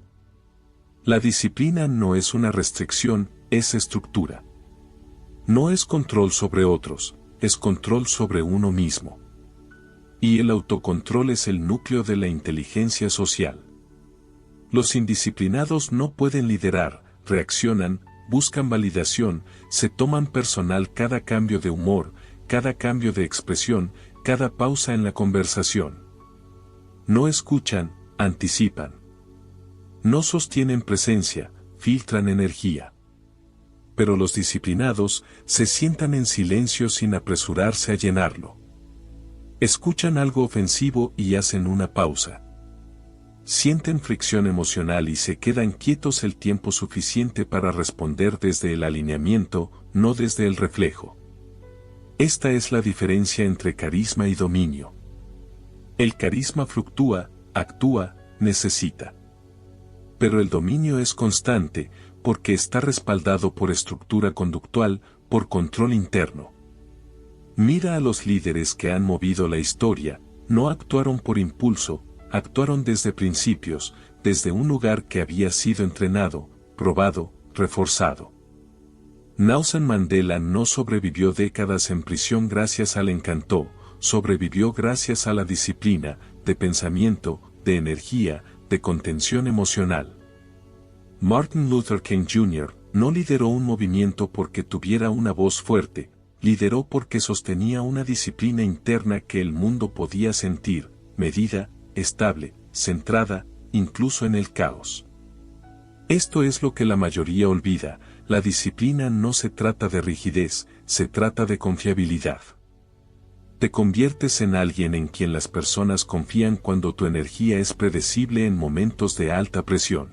La disciplina no es una restricción, es estructura. No es control sobre otros, es control sobre uno mismo. Y el autocontrol es el núcleo de la inteligencia social. Los indisciplinados no pueden liderar, reaccionan, buscan validación, se toman personal cada cambio de humor, cada cambio de expresión, cada pausa en la conversación. No escuchan, anticipan. No sostienen presencia, filtran energía. Pero los disciplinados se sientan en silencio sin apresurarse a llenarlo. Escuchan algo ofensivo y hacen una pausa. Sienten fricción emocional y se quedan quietos el tiempo suficiente para responder desde el alineamiento, no desde el reflejo. Esta es la diferencia entre carisma y dominio. El carisma fluctúa, actúa, necesita. Pero el dominio es constante, porque está respaldado por estructura conductual, por control interno. Mira a los líderes que han movido la historia, no actuaron por impulso, actuaron desde principios, desde un lugar que había sido entrenado, probado, reforzado. Nelson Mandela no sobrevivió décadas en prisión gracias al encanto, sobrevivió gracias a la disciplina, de pensamiento, de energía, de contención emocional. Martin Luther King Jr. no lideró un movimiento porque tuviera una voz fuerte, lideró porque sostenía una disciplina interna que el mundo podía sentir, medida, estable, centrada, incluso en el caos. Esto es lo que la mayoría olvida, la disciplina no se trata de rigidez, se trata de confiabilidad. Te conviertes en alguien en quien las personas confían cuando tu energía es predecible en momentos de alta presión.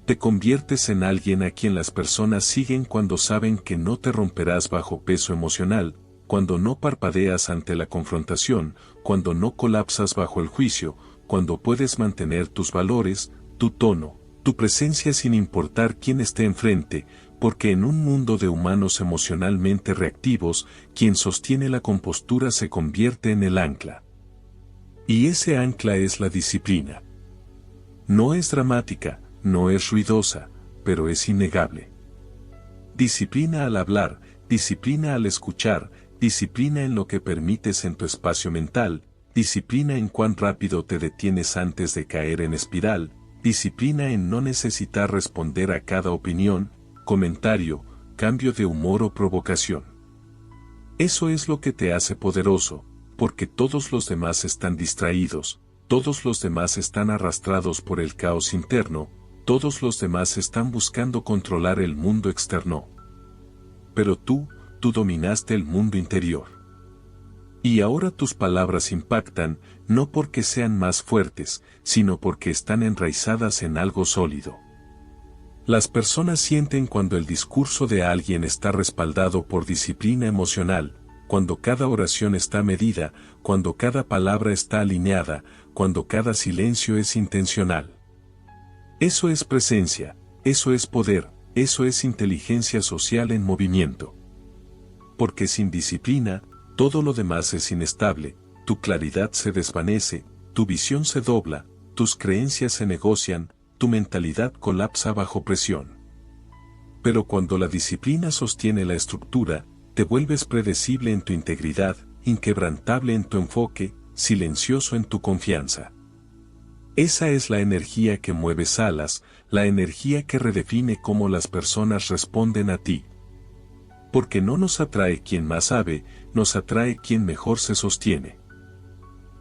Te conviertes en alguien a quien las personas siguen cuando saben que no te romperás bajo peso emocional, cuando no parpadeas ante la confrontación, cuando no colapsas bajo el juicio, cuando puedes mantener tus valores, tu tono, tu presencia sin importar quién esté enfrente, porque en un mundo de humanos emocionalmente reactivos, quien sostiene la compostura se convierte en el ancla. Y ese ancla es la disciplina. No es dramática, no es ruidosa, pero es innegable. Disciplina al hablar, disciplina al escuchar, disciplina en lo que permites en tu espacio mental, disciplina en cuán rápido te detienes antes de caer en espiral, disciplina en no necesitar responder a cada opinión, comentario, cambio de humor o provocación. Eso es lo que te hace poderoso, porque todos los demás están distraídos, todos los demás están arrastrados por el caos interno, todos los demás están buscando controlar el mundo externo. Pero tú dominaste el mundo interior. Y ahora tus palabras impactan, no porque sean más fuertes, sino porque están enraizadas en algo sólido. Las personas sienten cuando el discurso de alguien está respaldado por disciplina emocional, cuando cada oración está medida, cuando cada palabra está alineada, cuando cada silencio es intencional. Eso es presencia, eso es poder, eso es inteligencia social en movimiento. Porque sin disciplina, todo lo demás es inestable, tu claridad se desvanece, tu visión se dobla, tus creencias se negocian, tu mentalidad colapsa bajo presión. Pero cuando la disciplina sostiene la estructura, te vuelves predecible en tu integridad, inquebrantable en tu enfoque, silencioso en tu confianza. Esa es la energía que mueve salas, la energía que redefine cómo las personas responden a ti. Porque no nos atrae quien más sabe, nos atrae quien mejor se sostiene.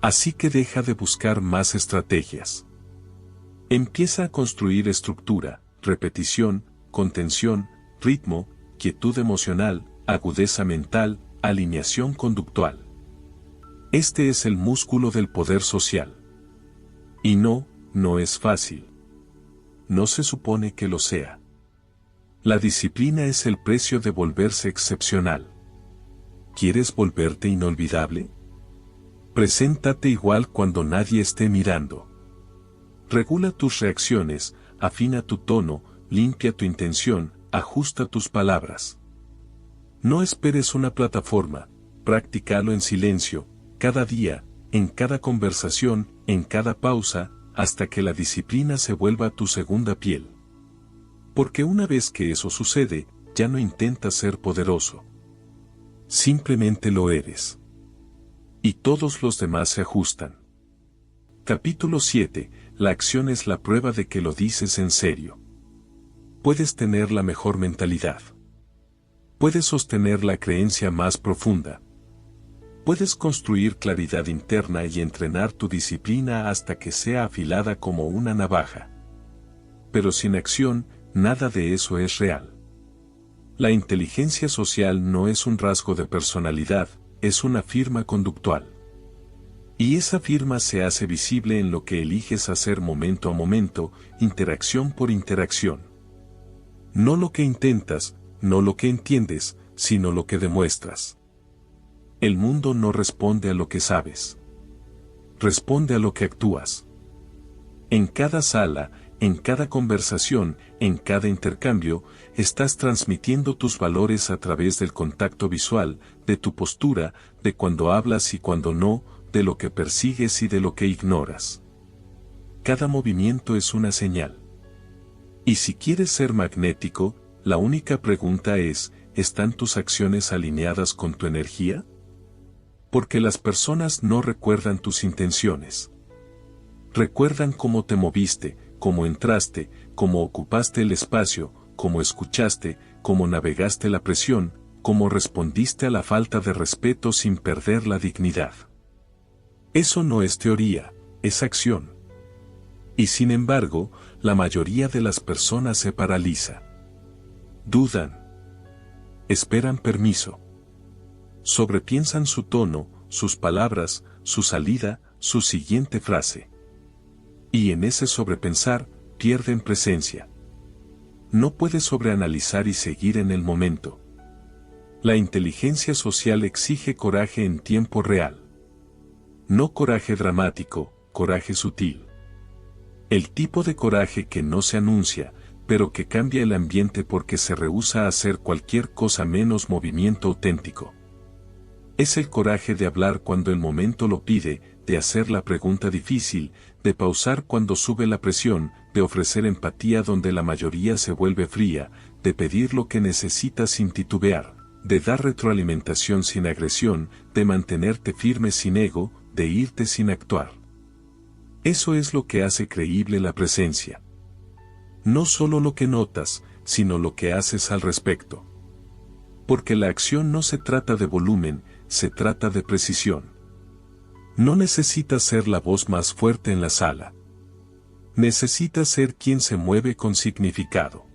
Así que deja de buscar más estrategias. Empieza a construir estructura, repetición, contención, ritmo, quietud emocional, agudeza mental, alineación conductual. Este es el músculo del poder social. Y no es fácil. No se supone que lo sea. La disciplina es el precio de volverse excepcional. ¿Quieres volverte inolvidable? Preséntate igual cuando nadie esté mirando. Regula tus reacciones, afina tu tono, limpia tu intención, ajusta tus palabras. No esperes una plataforma, practícalo en silencio, cada día, en cada conversación, en cada pausa, hasta que la disciplina se vuelva tu segunda piel. Porque una vez que eso sucede, ya no intentas ser poderoso. Simplemente lo eres. Y todos los demás se ajustan. Capítulo 7. La acción es la prueba de que lo dices en serio. Puedes tener la mejor mentalidad. Puedes sostener la creencia más profunda. Puedes construir claridad interna y entrenar tu disciplina hasta que sea afilada como una navaja. Pero sin acción, nada de eso es real. La inteligencia social no es un rasgo de personalidad, es una firma conductual. Y esa firma se hace visible en lo que eliges hacer momento a momento, interacción por interacción. No lo que intentas, no lo que entiendes, sino lo que demuestras. El mundo no responde a lo que sabes. Responde a lo que actúas. En cada sala, en cada conversación, en cada intercambio, estás transmitiendo tus valores a través del contacto visual, de tu postura, de cuando hablas y cuando no, de lo que persigues y de lo que ignoras. Cada movimiento es una señal. Y si quieres ser magnético, la única pregunta es, ¿están tus acciones alineadas con tu energía? Porque las personas no recuerdan tus intenciones. Recuerdan cómo te moviste, cómo entraste, cómo ocupaste el espacio, cómo escuchaste, cómo navegaste la presión, cómo respondiste a la falta de respeto sin perder la dignidad. Eso no es teoría, es acción. Y sin embargo, la mayoría de las personas se paraliza. Dudan. Esperan permiso. Sobrepiensan su tono, sus palabras, su salida, su siguiente frase. Y en ese sobrepensar, pierden presencia. No puedes sobreanalizar y seguir en el momento. La inteligencia social exige coraje en tiempo real. No coraje dramático, coraje sutil. El tipo de coraje que no se anuncia, pero que cambia el ambiente porque se rehúsa a hacer cualquier cosa menos movimiento auténtico. Es el coraje de hablar cuando el momento lo pide, de hacer la pregunta difícil, de pausar cuando sube la presión, de ofrecer empatía donde la mayoría se vuelve fría, de pedir lo que necesitas sin titubear, de dar retroalimentación sin agresión, de mantenerte firme sin ego, de irte sin actuar. Eso es lo que hace creíble la presencia. No solo lo que notas, sino lo que haces al respecto. Porque la acción no se trata de volumen, se trata de precisión. No necesitas ser la voz más fuerte en la sala. Necesitas ser quien se mueve con significado.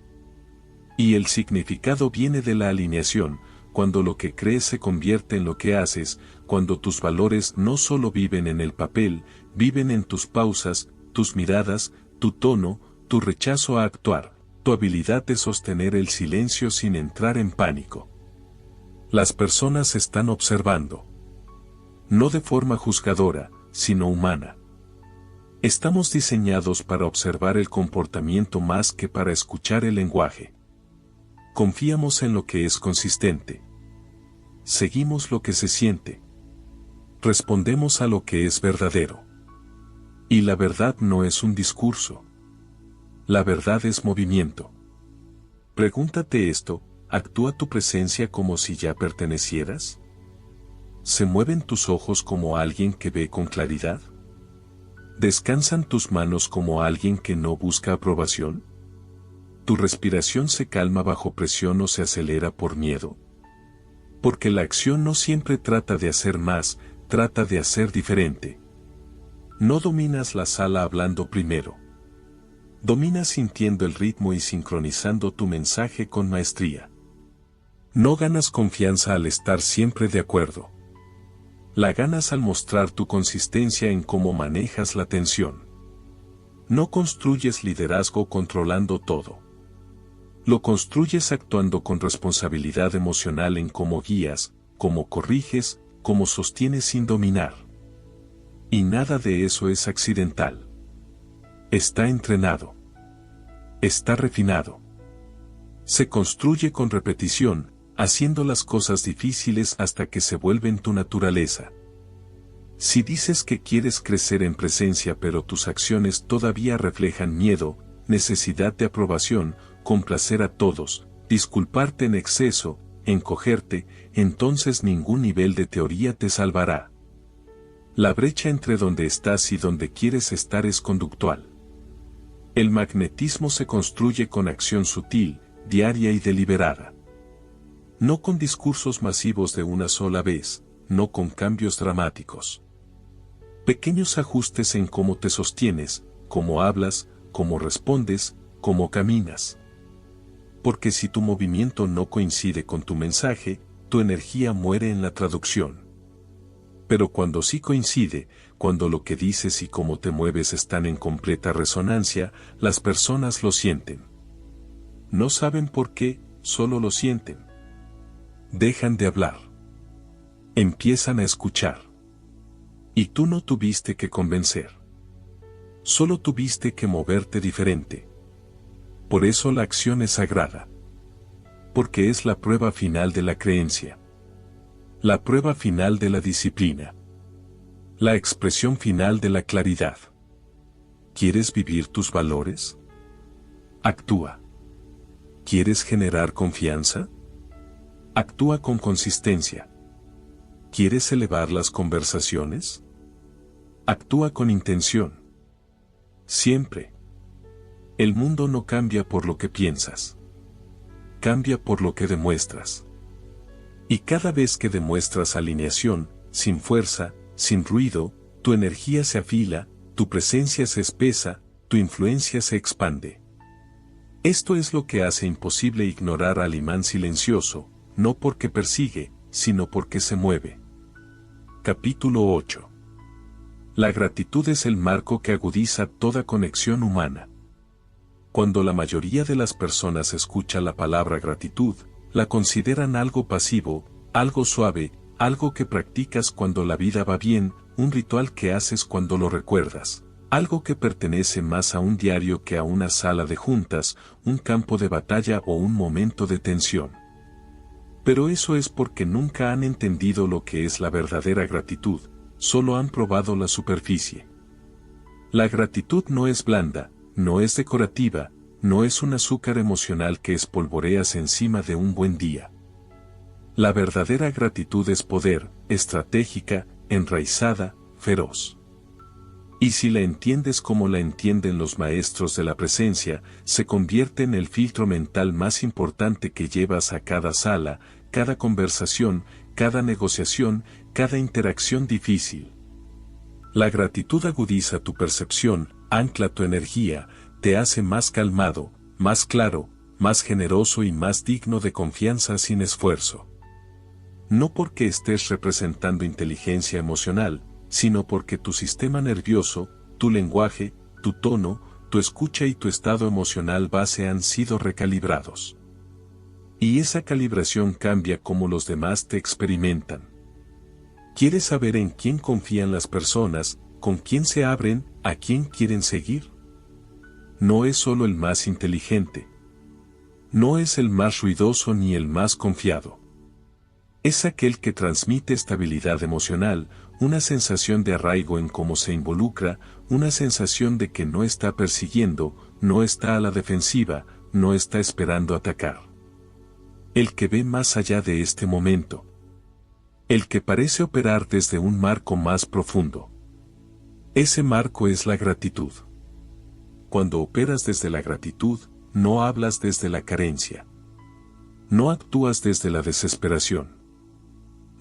Y el significado viene de la alineación, cuando lo que crees se convierte en lo que haces, cuando tus valores no solo viven en el papel, viven en tus pausas, tus miradas, tu tono, tu rechazo a actuar, tu habilidad de sostener el silencio sin entrar en pánico. Las personas están observando. No de forma juzgadora, sino humana. Estamos diseñados para observar el comportamiento más que para escuchar el lenguaje. Confiamos en lo que es consistente. Seguimos lo que se siente. Respondemos a lo que es verdadero. Y la verdad no es un discurso. La verdad es movimiento. Pregúntate esto, ¿actúa tu presencia como si ya pertenecieras? ¿Se mueven tus ojos como alguien que ve con claridad? ¿Descansan tus manos como alguien que no busca aprobación? ¿Tu respiración se calma bajo presión o se acelera por miedo? Porque la acción no siempre trata de hacer más, trata de hacer diferente. No dominas la sala hablando primero. Dominas sintiendo el ritmo y sincronizando tu mensaje con maestría. No ganas confianza al estar siempre de acuerdo. La ganas al mostrar tu consistencia en cómo manejas la tensión. No construyes liderazgo controlando todo. Lo construyes actuando con responsabilidad emocional en cómo guías, cómo corriges, cómo sostienes sin dominar. Y nada de eso es accidental. Está entrenado. Está refinado. Se construye con repetición, haciendo las cosas difíciles hasta que se vuelven tu naturaleza. Si dices que quieres crecer en presencia pero tus acciones todavía reflejan miedo, necesidad de aprobación, complacer a todos, disculparte en exceso, encogerte, entonces ningún nivel de teoría te salvará. La brecha entre donde estás y donde quieres estar es conductual. El magnetismo se construye con acción sutil, diaria y deliberada. No con discursos masivos de una sola vez, no con cambios dramáticos. Pequeños ajustes en cómo te sostienes, cómo hablas, cómo respondes, cómo caminas. Porque si tu movimiento no coincide con tu mensaje, tu energía muere en la traducción. Pero cuando sí coincide, cuando lo que dices y cómo te mueves están en completa resonancia, las personas lo sienten. No saben por qué, solo lo sienten. Dejan de hablar. Empiezan a escuchar. Y tú no tuviste que convencer. Solo tuviste que moverte diferente. Por eso la acción es sagrada. Porque es la prueba final de la creencia. La prueba final de la disciplina. La expresión final de la claridad. ¿Quieres vivir tus valores? Actúa. ¿Quieres generar confianza? Actúa con consistencia. ¿Quieres elevar las conversaciones? Actúa con intención. Siempre. El mundo no cambia por lo que piensas. Cambia por lo que demuestras. Y cada vez que demuestras alineación, sin fuerza, sin ruido, tu energía se afila, tu presencia se espesa, tu influencia se expande. Esto es lo que hace imposible ignorar al imán silencioso, no porque persigue, sino porque se mueve. Capítulo 8. La gratitud es el marco que agudiza toda conexión humana. Cuando la mayoría de las personas escucha la palabra gratitud, la consideran algo pasivo, algo suave, algo que practicas cuando la vida va bien, un ritual que haces cuando lo recuerdas, algo que pertenece más a un diario que a una sala de juntas, un campo de batalla o un momento de tensión. Pero eso es porque nunca han entendido lo que es la verdadera gratitud, solo han probado la superficie. La gratitud no es blanda, no es decorativa, no es un azúcar emocional que espolvoreas encima de un buen día. La verdadera gratitud es poder, estratégica, enraizada, feroz. Y si la entiendes como la entienden los maestros de la presencia, se convierte en el filtro mental más importante que llevas a cada sala, cada conversación, cada negociación, cada interacción difícil. La gratitud agudiza tu percepción, ancla tu energía, te hace más calmado, más claro, más generoso y más digno de confianza sin esfuerzo. No porque estés representando inteligencia emocional, sino porque tu sistema nervioso, tu lenguaje, tu tono, tu escucha y tu estado emocional base han sido recalibrados. Y esa calibración cambia cómo los demás te experimentan. ¿Quieres saber en quién confían las personas, con quién se abren, a quién quieren seguir? No es solo el más inteligente. No es el más ruidoso ni el más confiado. Es aquel que transmite estabilidad emocional, una sensación de arraigo en cómo se involucra, una sensación de que no está persiguiendo, no está a la defensiva, no está esperando atacar. El que ve más allá de este momento. El que parece operar desde un marco más profundo. Ese marco es la gratitud. Cuando operas desde la gratitud, no hablas desde la carencia. No actúas desde la desesperación.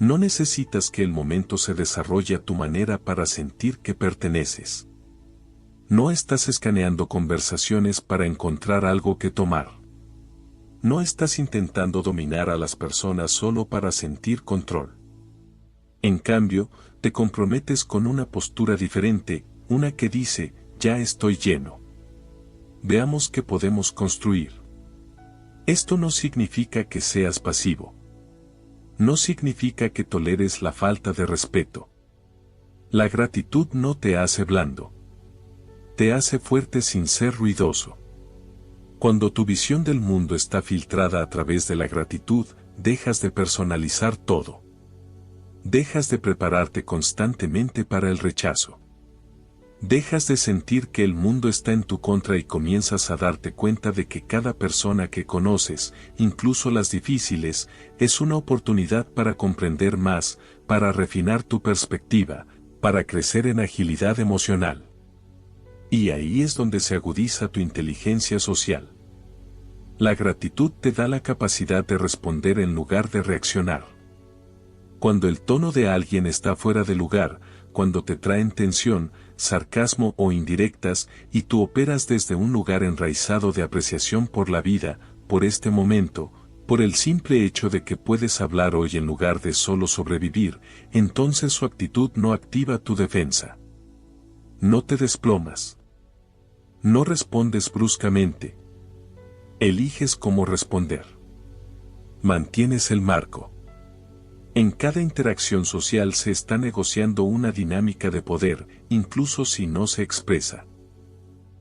No necesitas que el momento se desarrolle a tu manera para sentir que perteneces. No estás escaneando conversaciones para encontrar algo que tomar. No estás intentando dominar a las personas solo para sentir control. En cambio, te comprometes con una postura diferente, una que dice, ya estoy lleno. Veamos qué podemos construir. Esto no significa que seas pasivo. No significa que toleres la falta de respeto. La gratitud no te hace blando. Te hace fuerte sin ser ruidoso. Cuando tu visión del mundo está filtrada a través de la gratitud, dejas de personalizar todo. Dejas de prepararte constantemente para el rechazo. Dejas de sentir que el mundo está en tu contra y comienzas a darte cuenta de que cada persona que conoces, incluso las difíciles, es una oportunidad para comprender más, para refinar tu perspectiva, para crecer en agilidad emocional. Y ahí es donde se agudiza tu inteligencia social. La gratitud te da la capacidad de responder en lugar de reaccionar. Cuando el tono de alguien está fuera de lugar, cuando te traen tensión, sarcasmo o indirectas, y tú operas desde un lugar enraizado de apreciación por la vida, por este momento, por el simple hecho de que puedes hablar hoy en lugar de solo sobrevivir, entonces su actitud no activa tu defensa. No te desplomas. No respondes bruscamente. Eliges cómo responder. Mantienes el marco. En cada interacción social se está negociando una dinámica de poder, incluso si no se expresa.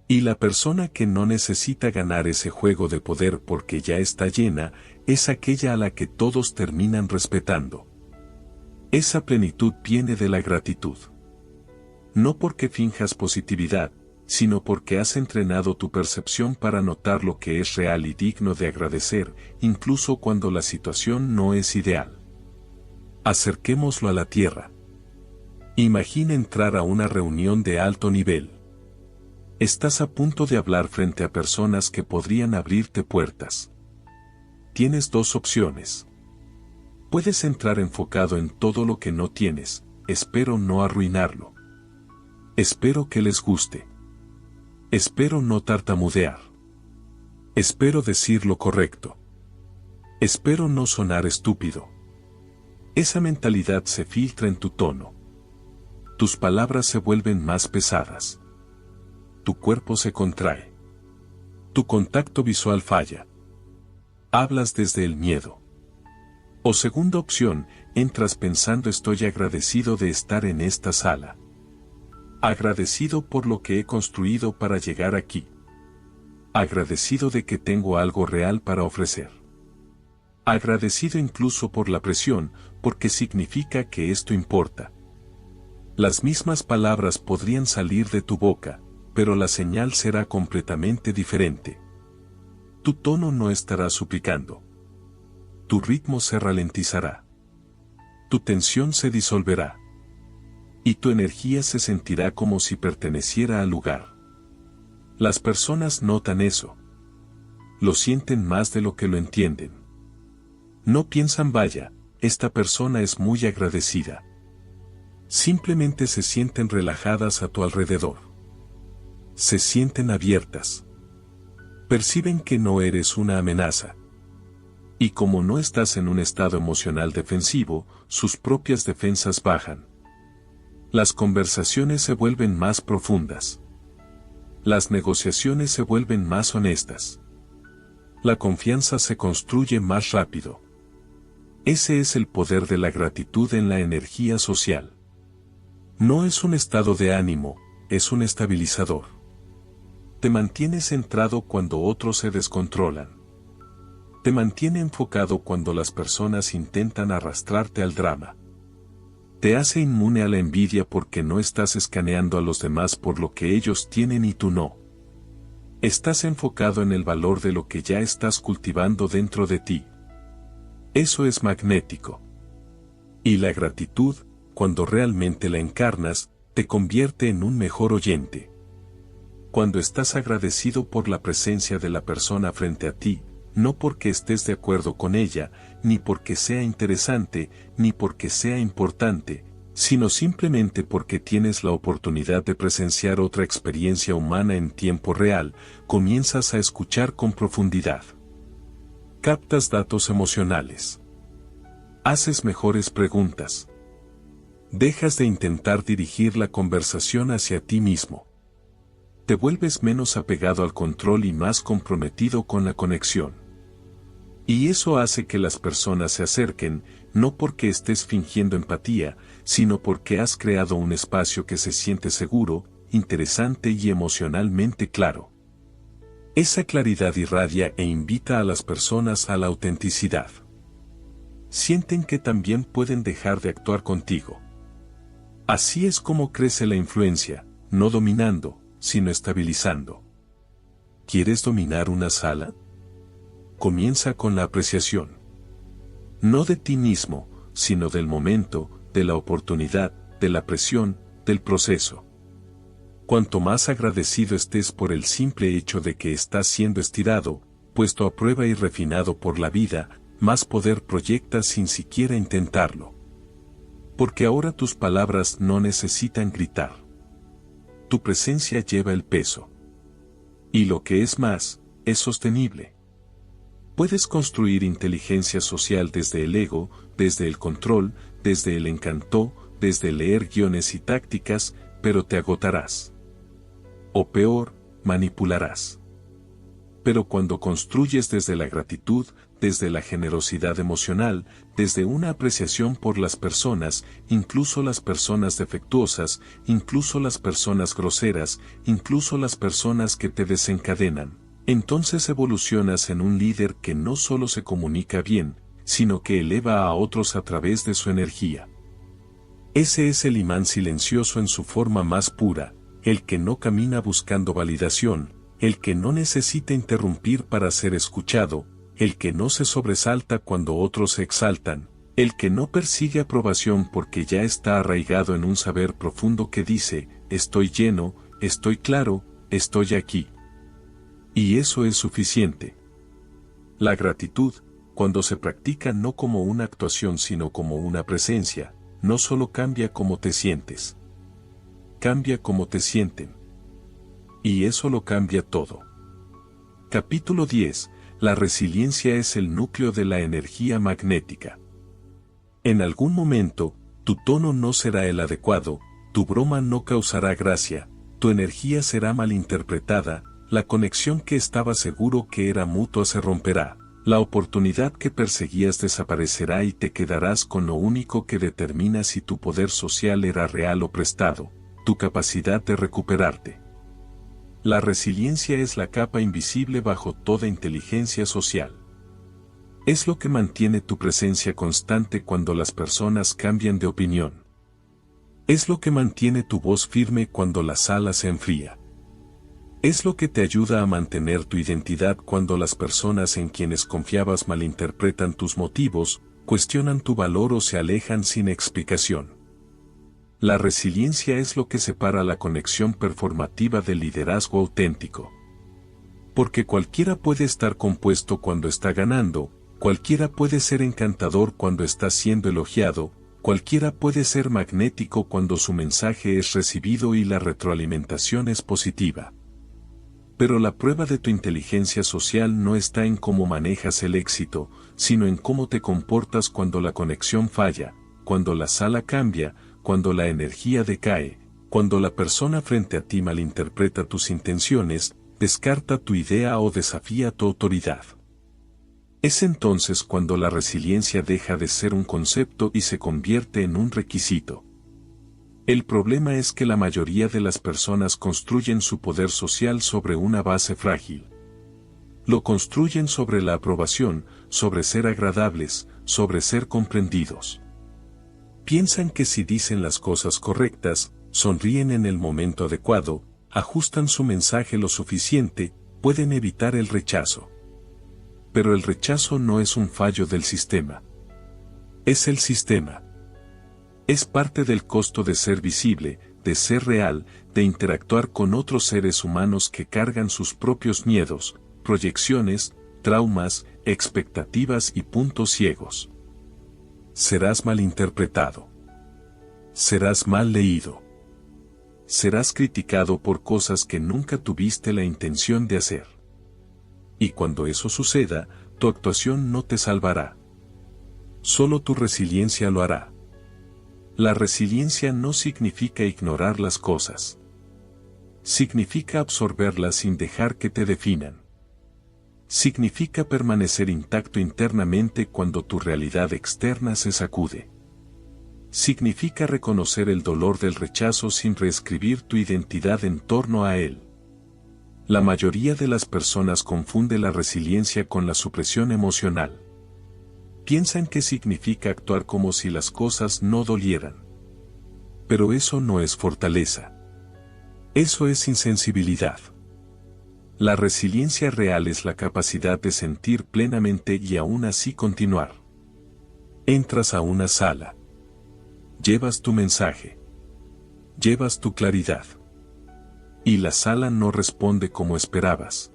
Y la persona que no necesita ganar ese juego de poder porque ya está llena, es aquella a la que todos terminan respetando. Esa plenitud viene de la gratitud. No porque finjas positividad, sino porque has entrenado tu percepción para notar lo que es real y digno de agradecer, incluso cuando la situación no es ideal. Acerquémoslo a la tierra. Imagina entrar a una reunión de alto nivel. Estás a punto de hablar frente a personas que podrían abrirte puertas. Tienes dos opciones. Puedes entrar enfocado en todo lo que no tienes, espero no arruinarlo. Espero que les guste. Espero no tartamudear. Espero decir lo correcto. Espero no sonar estúpido. Esa mentalidad se filtra en tu tono. Tus palabras se vuelven más pesadas. Tu cuerpo se contrae. Tu contacto visual falla. Hablas desde el miedo. O segunda opción, entras pensando estoy agradecido de estar en esta sala. Agradecido por lo que he construido para llegar aquí. Agradecido de que tengo algo real para ofrecer. Agradecido incluso por la presión, porque significa que esto importa. Las mismas palabras podrían salir de tu boca, pero la señal será completamente diferente. Tu tono no estará suplicando. Tu ritmo se ralentizará. Tu tensión se disolverá. Y tu energía se sentirá como si perteneciera al lugar. Las personas notan eso. Lo sienten más de lo que lo entienden. No piensan vaya, esta persona es muy agradecida. Simplemente se sienten relajadas a tu alrededor. Se sienten abiertas. Perciben que no eres una amenaza. Y como no estás en un estado emocional defensivo, sus propias defensas bajan. Las conversaciones se vuelven más profundas. Las negociaciones se vuelven más honestas. La confianza se construye más rápido. Ese es el poder de la gratitud en la energía social. No es un estado de ánimo, es un estabilizador. Te mantiene centrado cuando otros se descontrolan. Te mantiene enfocado cuando las personas intentan arrastrarte al drama. Te hace inmune a la envidia porque no estás escaneando a los demás por lo que ellos tienen y tú no. Estás enfocado en el valor de lo que ya estás cultivando dentro de ti. Eso es magnético. Y la gratitud, cuando realmente la encarnas, te convierte en un mejor oyente. Cuando estás agradecido por la presencia de la persona frente a ti, no porque estés de acuerdo con ella, ni porque sea interesante, ni porque sea importante, sino simplemente porque tienes la oportunidad de presenciar otra experiencia humana en tiempo real, comienzas a escuchar con profundidad. Captas datos emocionales. Haces mejores preguntas. Dejas de intentar dirigir la conversación hacia ti mismo. Te vuelves menos apegado al control y más comprometido con la conexión. Y eso hace que las personas se acerquen, no porque estés fingiendo empatía, sino porque has creado un espacio que se siente seguro, interesante y emocionalmente claro. Esa claridad irradia e invita a las personas a la autenticidad. Sienten que también pueden dejar de actuar contigo. Así es como crece la influencia, no dominando, sino estabilizando. ¿Quieres dominar una sala? Comienza con la apreciación. No de ti mismo, sino del momento, de la oportunidad, de la presión, del proceso. Cuanto más agradecido estés por el simple hecho de que estás siendo estirado, puesto a prueba y refinado por la vida, más poder proyectas sin siquiera intentarlo. Porque ahora tus palabras no necesitan gritar. Tu presencia lleva el peso. Y lo que es más, es sostenible. Puedes construir inteligencia social desde el ego, desde el control, desde el encanto, desde leer guiones y tácticas, pero te agotarás. O peor, manipularás. Pero cuando construyes desde la gratitud, desde la generosidad emocional, desde una apreciación por las personas, incluso las personas defectuosas, incluso las personas groseras, incluso las personas que te desencadenan, entonces evolucionas en un líder que no solo se comunica bien, sino que eleva a otros a través de su energía. Ese es el imán silencioso en su forma más pura, el que no camina buscando validación, el que no necesita interrumpir para ser escuchado, el que no se sobresalta cuando otros se exaltan, el que no persigue aprobación porque ya está arraigado en un saber profundo que dice, estoy lleno, estoy claro, estoy aquí. Y eso es suficiente. La gratitud, cuando se practica no como una actuación sino como una presencia, no solo cambia cómo te sientes. Cambia cómo te sienten. Y eso lo cambia todo. Capítulo 10. La resiliencia es el núcleo de la energía magnética. En algún momento, tu tono no será el adecuado, tu broma no causará gracia, tu energía será malinterpretada, la conexión que estaba seguro que era mutua se romperá, la oportunidad que perseguías desaparecerá y te quedarás con lo único que determina si tu poder social era real o prestado, tu capacidad de recuperarte. La resiliencia es la capa invisible bajo toda inteligencia social. Es lo que mantiene tu presencia constante cuando las personas cambian de opinión. Es lo que mantiene tu voz firme cuando la sala se enfría. Es lo que te ayuda a mantener tu identidad cuando las personas en quienes confiabas malinterpretan tus motivos, cuestionan tu valor o se alejan sin explicación. La resiliencia es lo que separa la conexión performativa del liderazgo auténtico. Porque cualquiera puede estar compuesto cuando está ganando, cualquiera puede ser encantador cuando está siendo elogiado, cualquiera puede ser magnético cuando su mensaje es recibido y la retroalimentación es positiva. Pero la prueba de tu inteligencia social no está en cómo manejas el éxito, sino en cómo te comportas cuando la conexión falla, cuando la sala cambia, cuando la energía decae, cuando la persona frente a ti malinterpreta tus intenciones, descarta tu idea o desafía tu autoridad. Es entonces cuando la resiliencia deja de ser un concepto y se convierte en un requisito. El problema es que la mayoría de las personas construyen su poder social sobre una base frágil. Lo construyen sobre la aprobación, sobre ser agradables, sobre ser comprendidos. Piensan que si dicen las cosas correctas, sonríen en el momento adecuado, ajustan su mensaje lo suficiente, pueden evitar el rechazo. Pero el rechazo no es un fallo del sistema. Es el sistema. Es parte del costo de ser visible, de ser real, de interactuar con otros seres humanos que cargan sus propios miedos, proyecciones, traumas, expectativas y puntos ciegos. Serás malinterpretado. Serás mal leído. Serás criticado por cosas que nunca tuviste la intención de hacer. Y cuando eso suceda, tu actuación no te salvará. Solo tu resiliencia lo hará. La resiliencia no significa ignorar las cosas. Significa absorberlas sin dejar que te definan. Significa permanecer intacto internamente cuando tu realidad externa se sacude. Significa reconocer el dolor del rechazo sin reescribir tu identidad en torno a él. La mayoría de las personas confunde la resiliencia con la supresión emocional. Piensan que significa actuar como si las cosas no dolieran. Pero eso no es fortaleza. Eso es insensibilidad. La resiliencia real es la capacidad de sentir plenamente y aún así continuar. Entras a una sala. Llevas tu mensaje. Llevas tu claridad. Y la sala no responde como esperabas.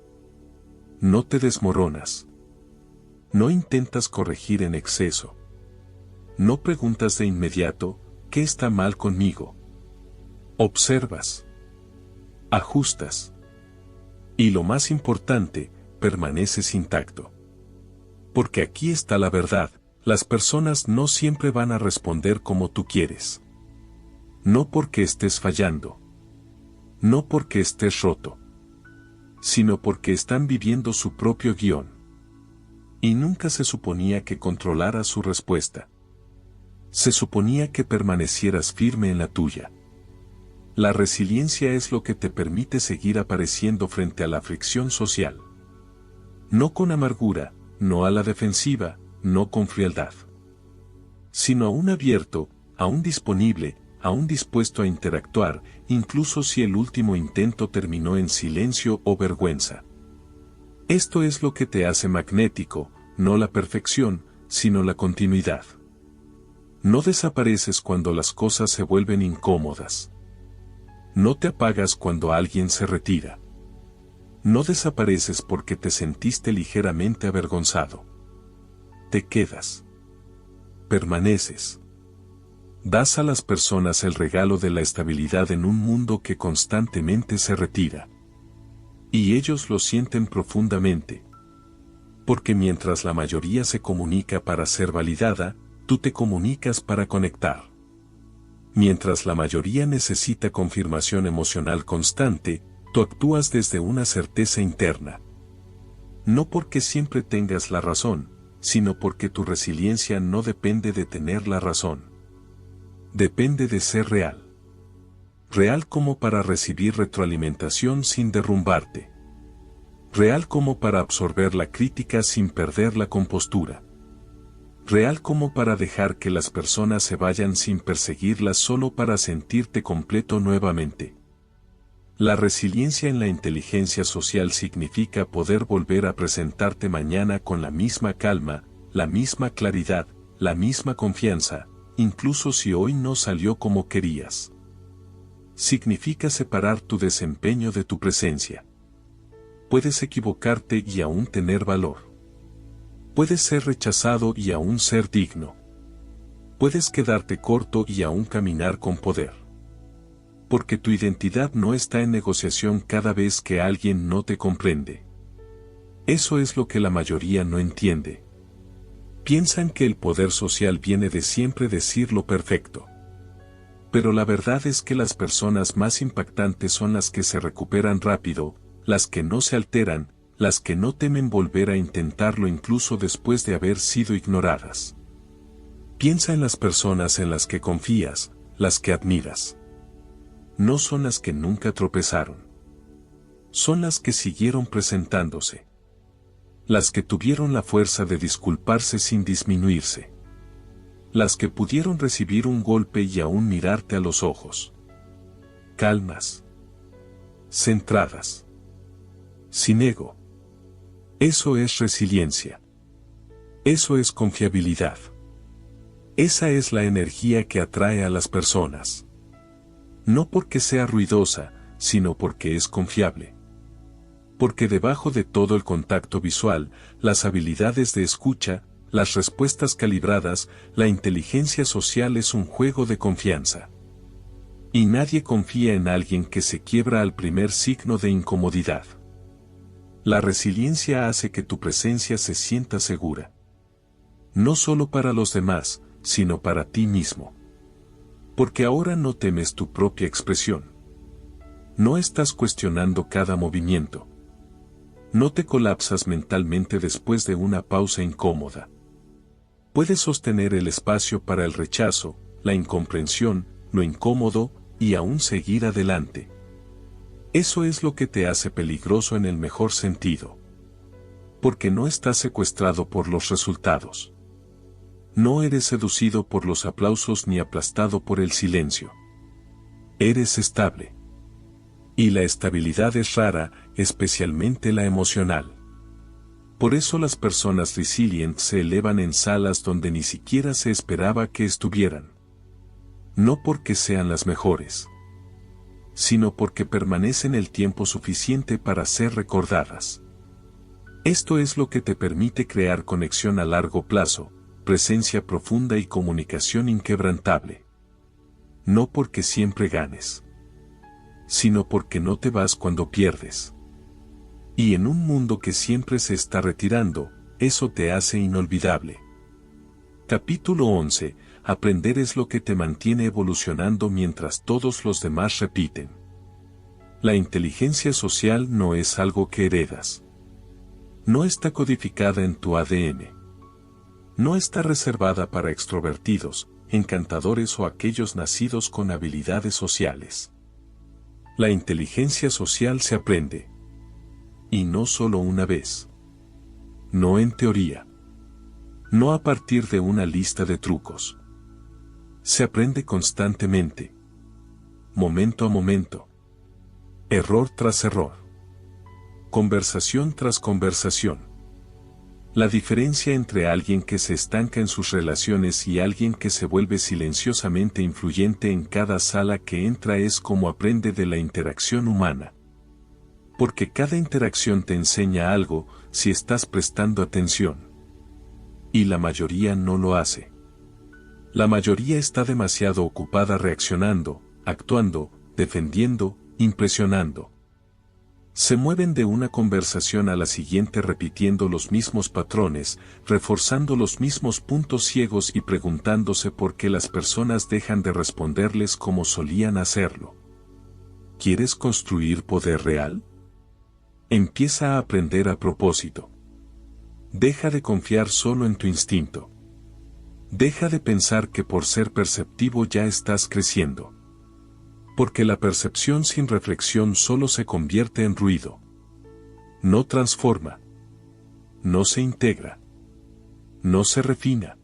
No te desmoronas. No intentas corregir en exceso. No preguntas de inmediato, ¿qué está mal conmigo? Observas. Ajustas. Y lo más importante, permaneces intacto. Porque aquí está la verdad, las personas no siempre van a responder como tú quieres. No porque estés fallando. No porque estés roto. Sino porque están viviendo su propio guión. Y nunca se suponía que controlaras su respuesta. Se suponía que permanecieras firme en la tuya. La resiliencia es lo que te permite seguir apareciendo frente a la fricción social. No con amargura, no a la defensiva, no con frialdad. Sino aún abierto, aún disponible, aún dispuesto a interactuar, incluso si el último intento terminó en silencio o vergüenza. Esto es lo que te hace magnético, no la perfección, sino la continuidad. No desapareces cuando las cosas se vuelven incómodas. No te apagas cuando alguien se retira. No desapareces porque te sentiste ligeramente avergonzado. Te quedas. Permaneces. Das a las personas el regalo de la estabilidad en un mundo que constantemente se retira. Y ellos lo sienten profundamente. Porque mientras la mayoría se comunica para ser validada, tú te comunicas para conectar. Mientras la mayoría necesita confirmación emocional constante, tú actúas desde una certeza interna. No porque siempre tengas la razón, sino porque tu resiliencia no depende de tener la razón. Depende de ser real. Real como para recibir retroalimentación sin derrumbarte. Real como para absorber la crítica sin perder la compostura. Real como para dejar que las personas se vayan sin perseguirlas solo para sentirte completo nuevamente. La resiliencia en la inteligencia social significa poder volver a presentarte mañana con la misma calma, la misma claridad, la misma confianza, incluso si hoy no salió como querías. Significa separar tu desempeño de tu presencia. Puedes equivocarte y aún tener valor. Puedes ser rechazado y aún ser digno. Puedes quedarte corto y aún caminar con poder. Porque tu identidad no está en negociación cada vez que alguien no te comprende. Eso es lo que la mayoría no entiende. Piensan que el poder social viene de siempre decir lo perfecto. Pero la verdad es que las personas más impactantes son las que se recuperan rápido, las que no se alteran, las que no temen volver a intentarlo incluso después de haber sido ignoradas. Piensa en las personas en las que confías, las que admiras. No son las que nunca tropezaron. Son las que siguieron presentándose. Las que tuvieron la fuerza de disculparse sin disminuirse. Las que pudieron recibir un golpe y aún mirarte a los ojos. Calmas. Centradas. Sin ego. Eso es resiliencia. Eso es confiabilidad. Esa es la energía que atrae a las personas. No porque sea ruidosa, sino porque es confiable. Porque debajo de todo el contacto visual, las habilidades de escucha, las respuestas calibradas, la inteligencia social es un juego de confianza. Y nadie confía en alguien que se quiebra al primer signo de incomodidad. La resiliencia hace que tu presencia se sienta segura. No solo para los demás, sino para ti mismo. Porque ahora no temes tu propia expresión. No estás cuestionando cada movimiento. No te colapsas mentalmente después de una pausa incómoda. Puedes sostener el espacio para el rechazo, la incomprensión, lo incómodo, y aún seguir adelante. Eso es lo que te hace peligroso en el mejor sentido. Porque no estás secuestrado por los resultados. No eres seducido por los aplausos ni aplastado por el silencio. Eres estable. Y la estabilidad es rara, especialmente la emocional. Por eso las personas resilient se elevan en salas donde ni siquiera se esperaba que estuvieran. No porque sean las mejores, sino porque permanecen el tiempo suficiente para ser recordadas. Esto es lo que te permite crear conexión a largo plazo, presencia profunda y comunicación inquebrantable. No porque siempre ganes, sino porque no te vas cuando pierdes. Y en un mundo que siempre se está retirando, eso te hace inolvidable. Capítulo 11. Aprender es lo que te mantiene evolucionando mientras todos los demás repiten. La inteligencia social no es algo que heredas. No está codificada en tu ADN. No está reservada para extrovertidos, encantadores o aquellos nacidos con habilidades sociales. La inteligencia social se aprende. Y no solo una vez. No en teoría. No a partir de una lista de trucos. Se aprende constantemente. Momento a momento. Error tras error. Conversación tras conversación. La diferencia entre alguien que se estanca en sus relaciones y alguien que se vuelve silenciosamente influyente en cada sala que entra es cómo aprende de la interacción humana. Porque cada interacción te enseña algo si estás prestando atención. Y la mayoría no lo hace. La mayoría está demasiado ocupada reaccionando, actuando, defendiendo, impresionando. Se mueven de una conversación a la siguiente repitiendo los mismos patrones, reforzando los mismos puntos ciegos y preguntándose por qué las personas dejan de responderles como solían hacerlo. ¿Quieres construir poder real? Empieza a aprender a propósito. Deja de confiar solo en tu instinto. Deja de pensar que por ser perceptivo ya estás creciendo. Porque la percepción sin reflexión solo se convierte en ruido. No transforma. No se integra. No se refina.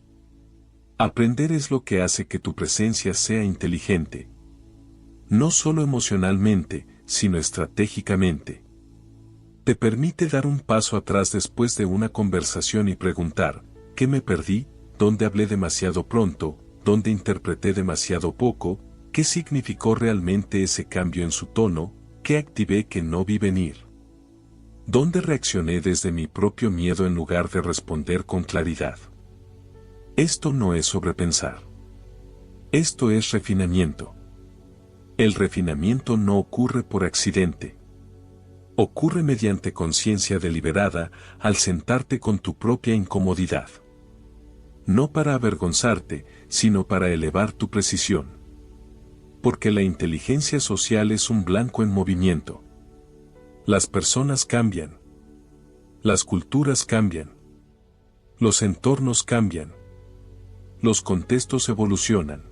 Aprender es lo que hace que tu presencia sea inteligente. No solo emocionalmente, sino estratégicamente. Te permite dar un paso atrás después de una conversación y preguntar, ¿qué me perdí? ¿Dónde hablé demasiado pronto? ¿Dónde interpreté demasiado poco? ¿Qué significó realmente ese cambio en su tono? ¿Qué activé que no vi venir? ¿Dónde reaccioné desde mi propio miedo en lugar de responder con claridad? Esto no es sobrepensar. Esto es refinamiento. El refinamiento no ocurre por accidente. Ocurre mediante conciencia deliberada al sentarte con tu propia incomodidad. No para avergonzarte, sino para elevar tu precisión. Porque la inteligencia social es un blanco en movimiento. Las personas cambian. Las culturas cambian. Los entornos cambian. Los contextos evolucionan.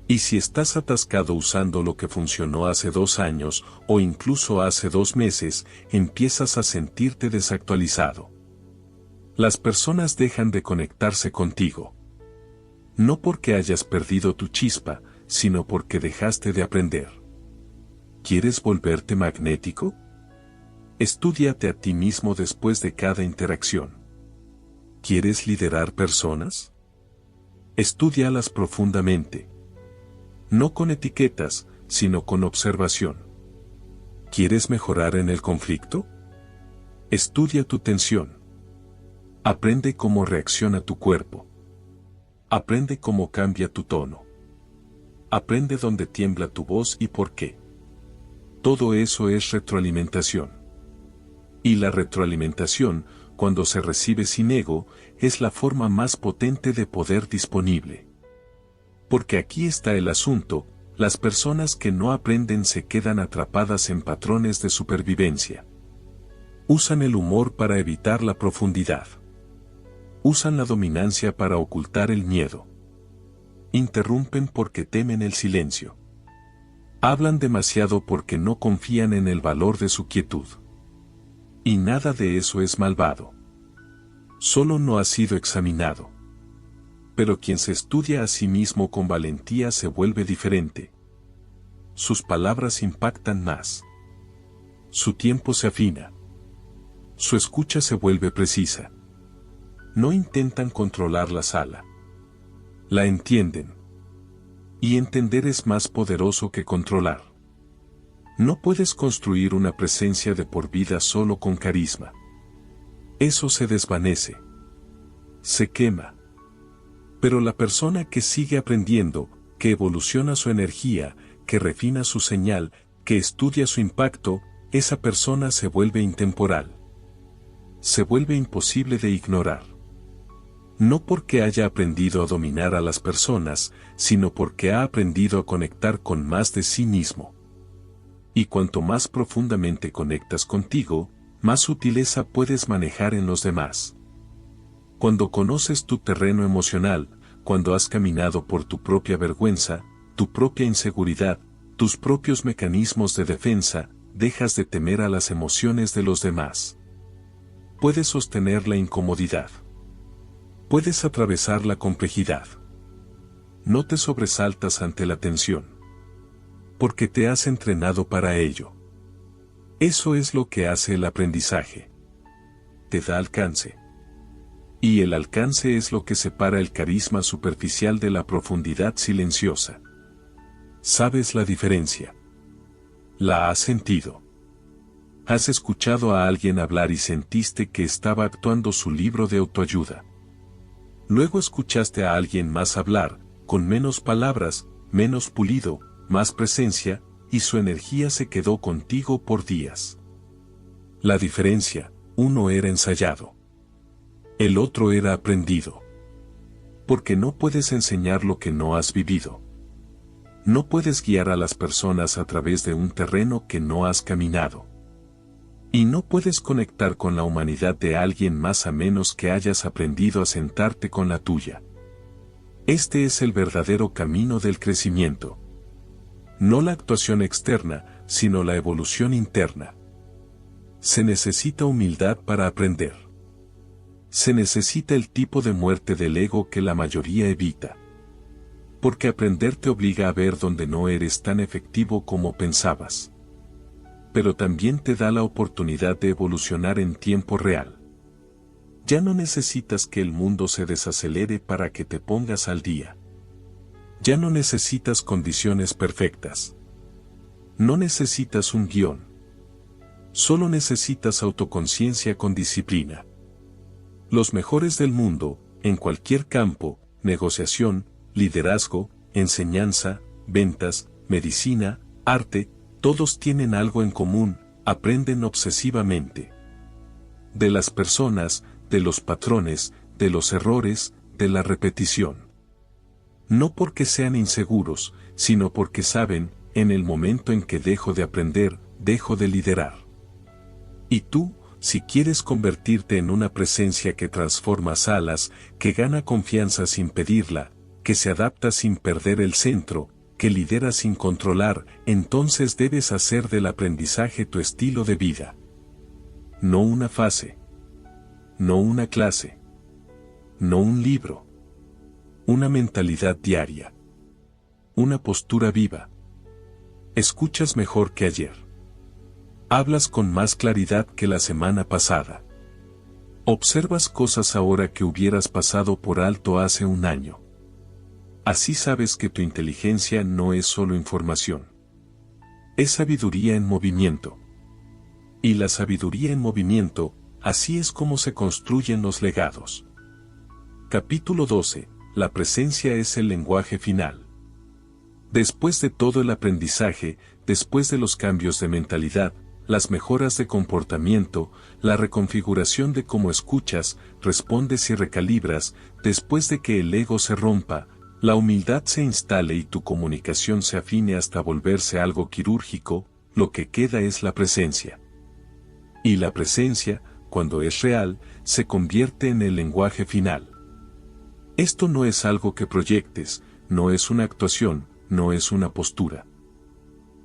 Y si estás atascado usando lo que funcionó hace 2 años o incluso hace 2 meses, empiezas a sentirte desactualizado. Las personas dejan de conectarse contigo. No porque hayas perdido tu chispa, sino porque dejaste de aprender. ¿Quieres volverte magnético? Estúdiate a ti mismo después de cada interacción. ¿Quieres liderar personas? Estúdialas profundamente. No con etiquetas, sino con observación. ¿Quieres mejorar en el conflicto? Estudia tu tensión. Aprende cómo reacciona tu cuerpo. Aprende cómo cambia tu tono. Aprende dónde tiembla tu voz y por qué. Todo eso es retroalimentación. Y la retroalimentación, cuando se recibe sin ego, es la forma más potente de poder disponible. Porque aquí está el asunto, las personas que no aprenden se quedan atrapadas en patrones de supervivencia. Usan el humor para evitar la profundidad. Usan la dominancia para ocultar el miedo. Interrumpen porque temen el silencio. Hablan demasiado porque no confían en el valor de su quietud. Y nada de eso es malvado. Solo no ha sido examinado. Pero quien se estudia a sí mismo con valentía se vuelve diferente. Sus palabras impactan más. Su tiempo se afina. Su escucha se vuelve precisa. No intentan controlar la sala. La entienden. Y entender es más poderoso que controlar. No puedes construir una presencia de por vida solo con carisma. Eso se desvanece. Se quema. Pero la persona que sigue aprendiendo, que evoluciona su energía, que refina su señal, que estudia su impacto, esa persona se vuelve intemporal. Se vuelve imposible de ignorar. No porque haya aprendido a dominar a las personas, sino porque ha aprendido a conectar con más de sí mismo. Y cuanto más profundamente conectas contigo, más sutileza puedes manejar en los demás. Cuando conoces tu terreno emocional, cuando has caminado por tu propia vergüenza, tu propia inseguridad, tus propios mecanismos de defensa, dejas de temer a las emociones de los demás. Puedes sostener la incomodidad. Puedes atravesar la complejidad. No te sobresaltas ante la tensión. Porque te has entrenado para ello. Eso es lo que hace el aprendizaje. Te da alcance. Y el alcance es lo que separa el carisma superficial de la profundidad silenciosa. ¿Sabes la diferencia? ¿La has sentido? ¿Has escuchado a alguien hablar y sentiste que estaba actuando su libro de autoayuda? Luego escuchaste a alguien más hablar, con menos palabras, menos pulido, más presencia, y su energía se quedó contigo por días. La diferencia, uno era ensayado. El otro era aprendido. Porque no puedes enseñar lo que no has vivido. No puedes guiar a las personas a través de un terreno que no has caminado. Y no puedes conectar con la humanidad de alguien más a menos que hayas aprendido a sentarte con la tuya. Este es el verdadero camino del crecimiento. No la actuación externa, sino la evolución interna. Se necesita humildad para aprender. Se necesita el tipo de muerte del ego que la mayoría evita. Porque aprender te obliga a ver donde no eres tan efectivo como pensabas. Pero también te da la oportunidad de evolucionar en tiempo real. Ya no necesitas que el mundo se desacelere para que te pongas al día. Ya no necesitas condiciones perfectas. No necesitas un guión. Solo necesitas autoconciencia con disciplina. Los mejores del mundo, en cualquier campo, negociación, liderazgo, enseñanza, ventas, medicina, arte, todos tienen algo en común, aprenden obsesivamente. De las personas, de los patrones, de los errores, de la repetición. No porque sean inseguros, sino porque saben, en el momento en que dejo de aprender, dejo de liderar. Y tú, si quieres convertirte en una presencia que transforma salas, que gana confianza sin pedirla, que se adapta sin perder el centro, que lidera sin controlar, entonces debes hacer del aprendizaje tu estilo de vida. No una fase. No una clase. No un libro. Una mentalidad diaria. Una postura viva. Escuchas mejor que ayer. Hablas con más claridad que la semana pasada. Observas cosas ahora que hubieras pasado por alto hace un año. Así sabes que tu inteligencia no es solo información. Es sabiduría en movimiento. Y la sabiduría en movimiento, así es como se construyen los legados. Capítulo 12. La presencia es el lenguaje final. Después de todo el aprendizaje, después de los cambios de mentalidad, las mejoras de comportamiento, la reconfiguración de cómo escuchas, respondes y recalibras, después de que el ego se rompa, la humildad se instale y tu comunicación se afine hasta volverse algo quirúrgico, lo que queda es la presencia. Y la presencia, cuando es real, se convierte en el lenguaje final. Esto no es algo que proyectes, no es una actuación, no es una postura.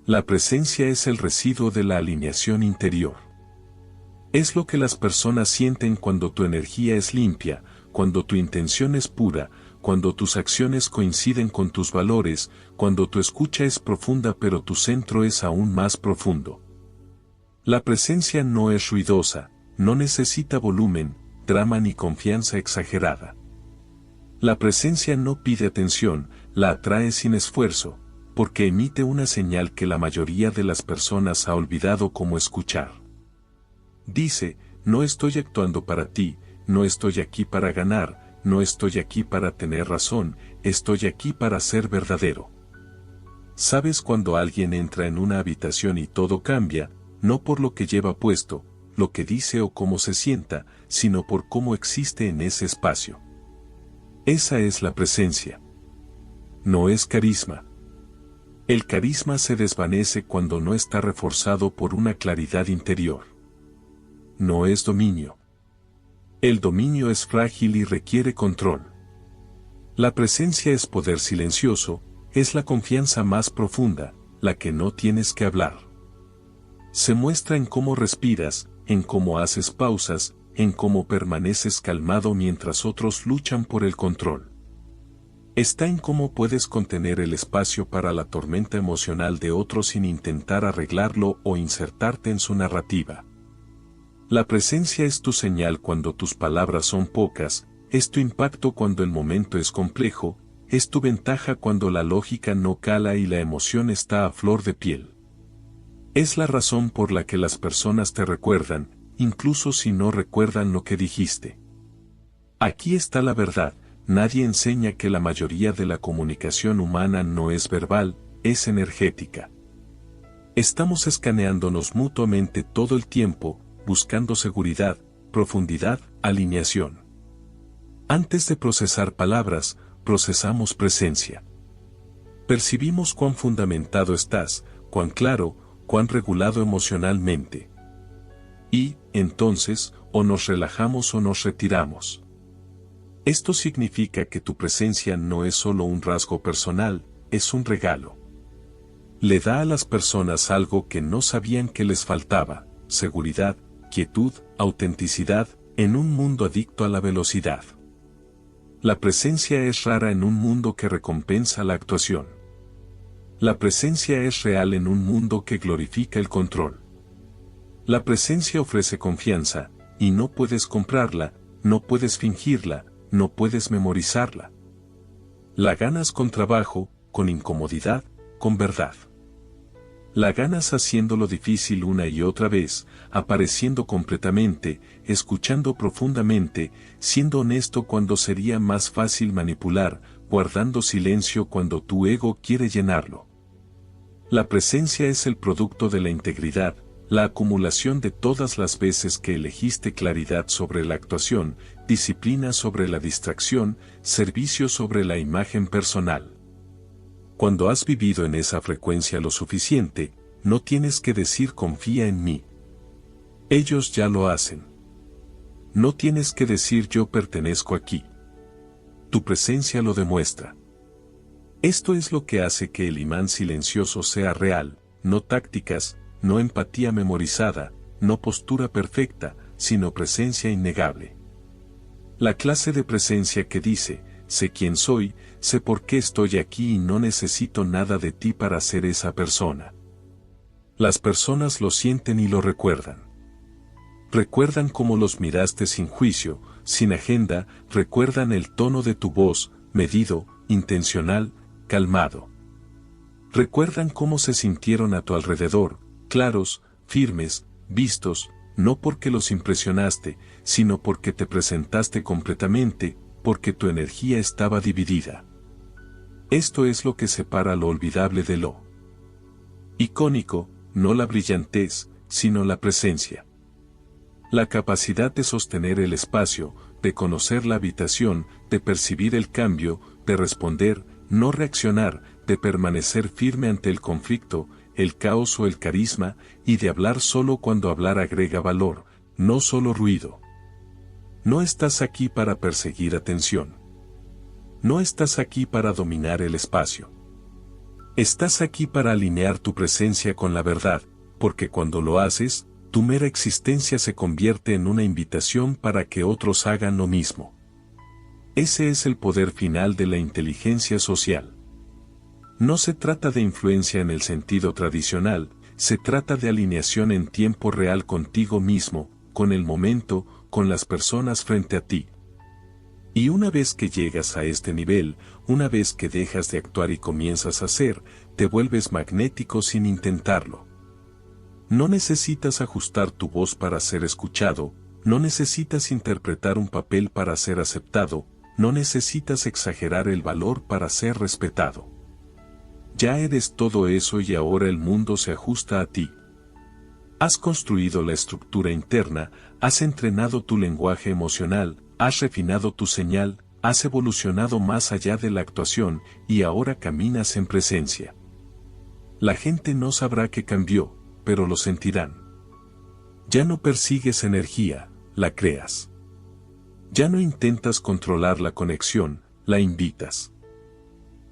La presencia es el residuo de la alineación interior. Es lo que las personas sienten cuando tu energía es limpia, cuando tu intención es pura, cuando tus acciones coinciden con tus valores, cuando tu escucha es profunda pero tu centro es aún más profundo. La presencia no es ruidosa, no necesita volumen, drama ni confianza exagerada. La presencia no pide atención, la atrae sin esfuerzo, porque emite una señal que la mayoría de las personas ha olvidado cómo escuchar. Dice, no estoy actuando para ti, no estoy aquí para ganar, no estoy aquí para tener razón, estoy aquí para ser verdadero. ¿Sabes cuando alguien entra en una habitación y todo cambia, no por lo que lleva puesto, lo que dice o cómo se sienta, sino por cómo existe en ese espacio? Esa es la presencia. No es carisma. El carisma se desvanece cuando no está reforzado por una claridad interior. No es dominio. El dominio es frágil y requiere control. La presencia es poder silencioso, es la confianza más profunda, la que no tienes que hablar. Se muestra en cómo respiras, en cómo haces pausas, en cómo permaneces calmado mientras otros luchan por el control. Está en cómo puedes contener el espacio para la tormenta emocional de otros sin intentar arreglarlo o insertarte en su narrativa. La presencia es tu señal cuando tus palabras son pocas, es tu impacto cuando el momento es complejo, es tu ventaja cuando la lógica no cala y la emoción está a flor de piel. Es la razón por la que las personas te recuerdan, incluso si no recuerdan lo que dijiste. Aquí está la verdad. Nadie enseña que la mayoría de la comunicación humana no es verbal, es energética. Estamos escaneándonos mutuamente todo el tiempo, buscando seguridad, profundidad, alineación. Antes de procesar palabras, procesamos presencia. Percibimos cuán fundamentado estás, cuán claro, cuán regulado emocionalmente. Y, entonces, o nos relajamos o nos retiramos. Esto significa que tu presencia no es solo un rasgo personal, es un regalo. Le da a las personas algo que no sabían que les faltaba: seguridad, quietud, autenticidad, en un mundo adicto a la velocidad. La presencia es rara en un mundo que recompensa la actuación. La presencia es real en un mundo que glorifica el control. La presencia ofrece confianza, y no puedes comprarla, no puedes fingirla, no puedes memorizarla. La ganas con trabajo, con incomodidad, con verdad. La ganas haciéndolo difícil una y otra vez, apareciendo completamente, escuchando profundamente, siendo honesto cuando sería más fácil manipular, guardando silencio cuando tu ego quiere llenarlo. La presencia es el producto de la integridad, la acumulación de todas las veces que elegiste claridad sobre la actuación, disciplina sobre la distracción, servicio sobre la imagen personal. Cuando has vivido en esa frecuencia lo suficiente, no tienes que decir confía en mí. Ellos ya lo hacen. No tienes que decir yo pertenezco aquí. Tu presencia lo demuestra. Esto es lo que hace que el imán silencioso sea real, no tácticas, no empatía memorizada, no postura perfecta, sino presencia innegable. La clase de presencia que dice, sé quién soy, sé por qué estoy aquí y no necesito nada de ti para ser esa persona. Las personas lo sienten y lo recuerdan. Recuerdan cómo los miraste sin juicio, sin agenda, recuerdan el tono de tu voz, medido, intencional, calmado. Recuerdan cómo se sintieron a tu alrededor, claros, firmes, vistos, no porque los impresionaste, sino porque te presentaste completamente, porque tu energía estaba dividida. Esto es lo que separa lo olvidable de lo icónico, no la brillantez, sino la presencia. La capacidad de sostener el espacio, de conocer la habitación, de percibir el cambio, de responder, no reaccionar, de permanecer firme ante el conflicto, el caos o el carisma, y de hablar solo cuando hablar agrega valor, no solo ruido. No estás aquí para perseguir atención. No estás aquí para dominar el espacio. Estás aquí para alinear tu presencia con la verdad, porque cuando lo haces, tu mera existencia se convierte en una invitación para que otros hagan lo mismo. Ese es el poder final de la inteligencia social. No se trata de influencia en el sentido tradicional, se trata de alineación en tiempo real contigo mismo, con el momento, con las personas frente a ti. Y una vez que llegas a este nivel, una vez que dejas de actuar y comienzas a ser, te vuelves magnético sin intentarlo. No necesitas ajustar tu voz para ser escuchado, no necesitas interpretar un papel para ser aceptado, no necesitas exagerar el valor para ser respetado. Ya eres todo eso y ahora el mundo se ajusta a ti. Has construido la estructura interna, has entrenado tu lenguaje emocional, has refinado tu señal, has evolucionado más allá de la actuación y ahora caminas en presencia. La gente no sabrá que cambió, pero lo sentirán. Ya no persigues energía, la creas. Ya no intentas controlar la conexión, la invitas.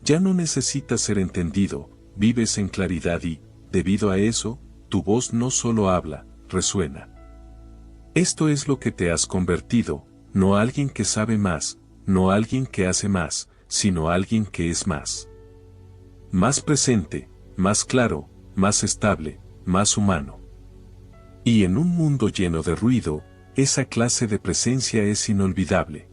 Ya no necesitas ser entendido, vives en claridad y, debido a eso, tu voz no solo habla, resuena. Esto es lo que te has convertido, no alguien que sabe más, no alguien que hace más, sino alguien que es más. Más presente, más claro, más estable, más humano. Y en un mundo lleno de ruido, esa clase de presencia es inolvidable.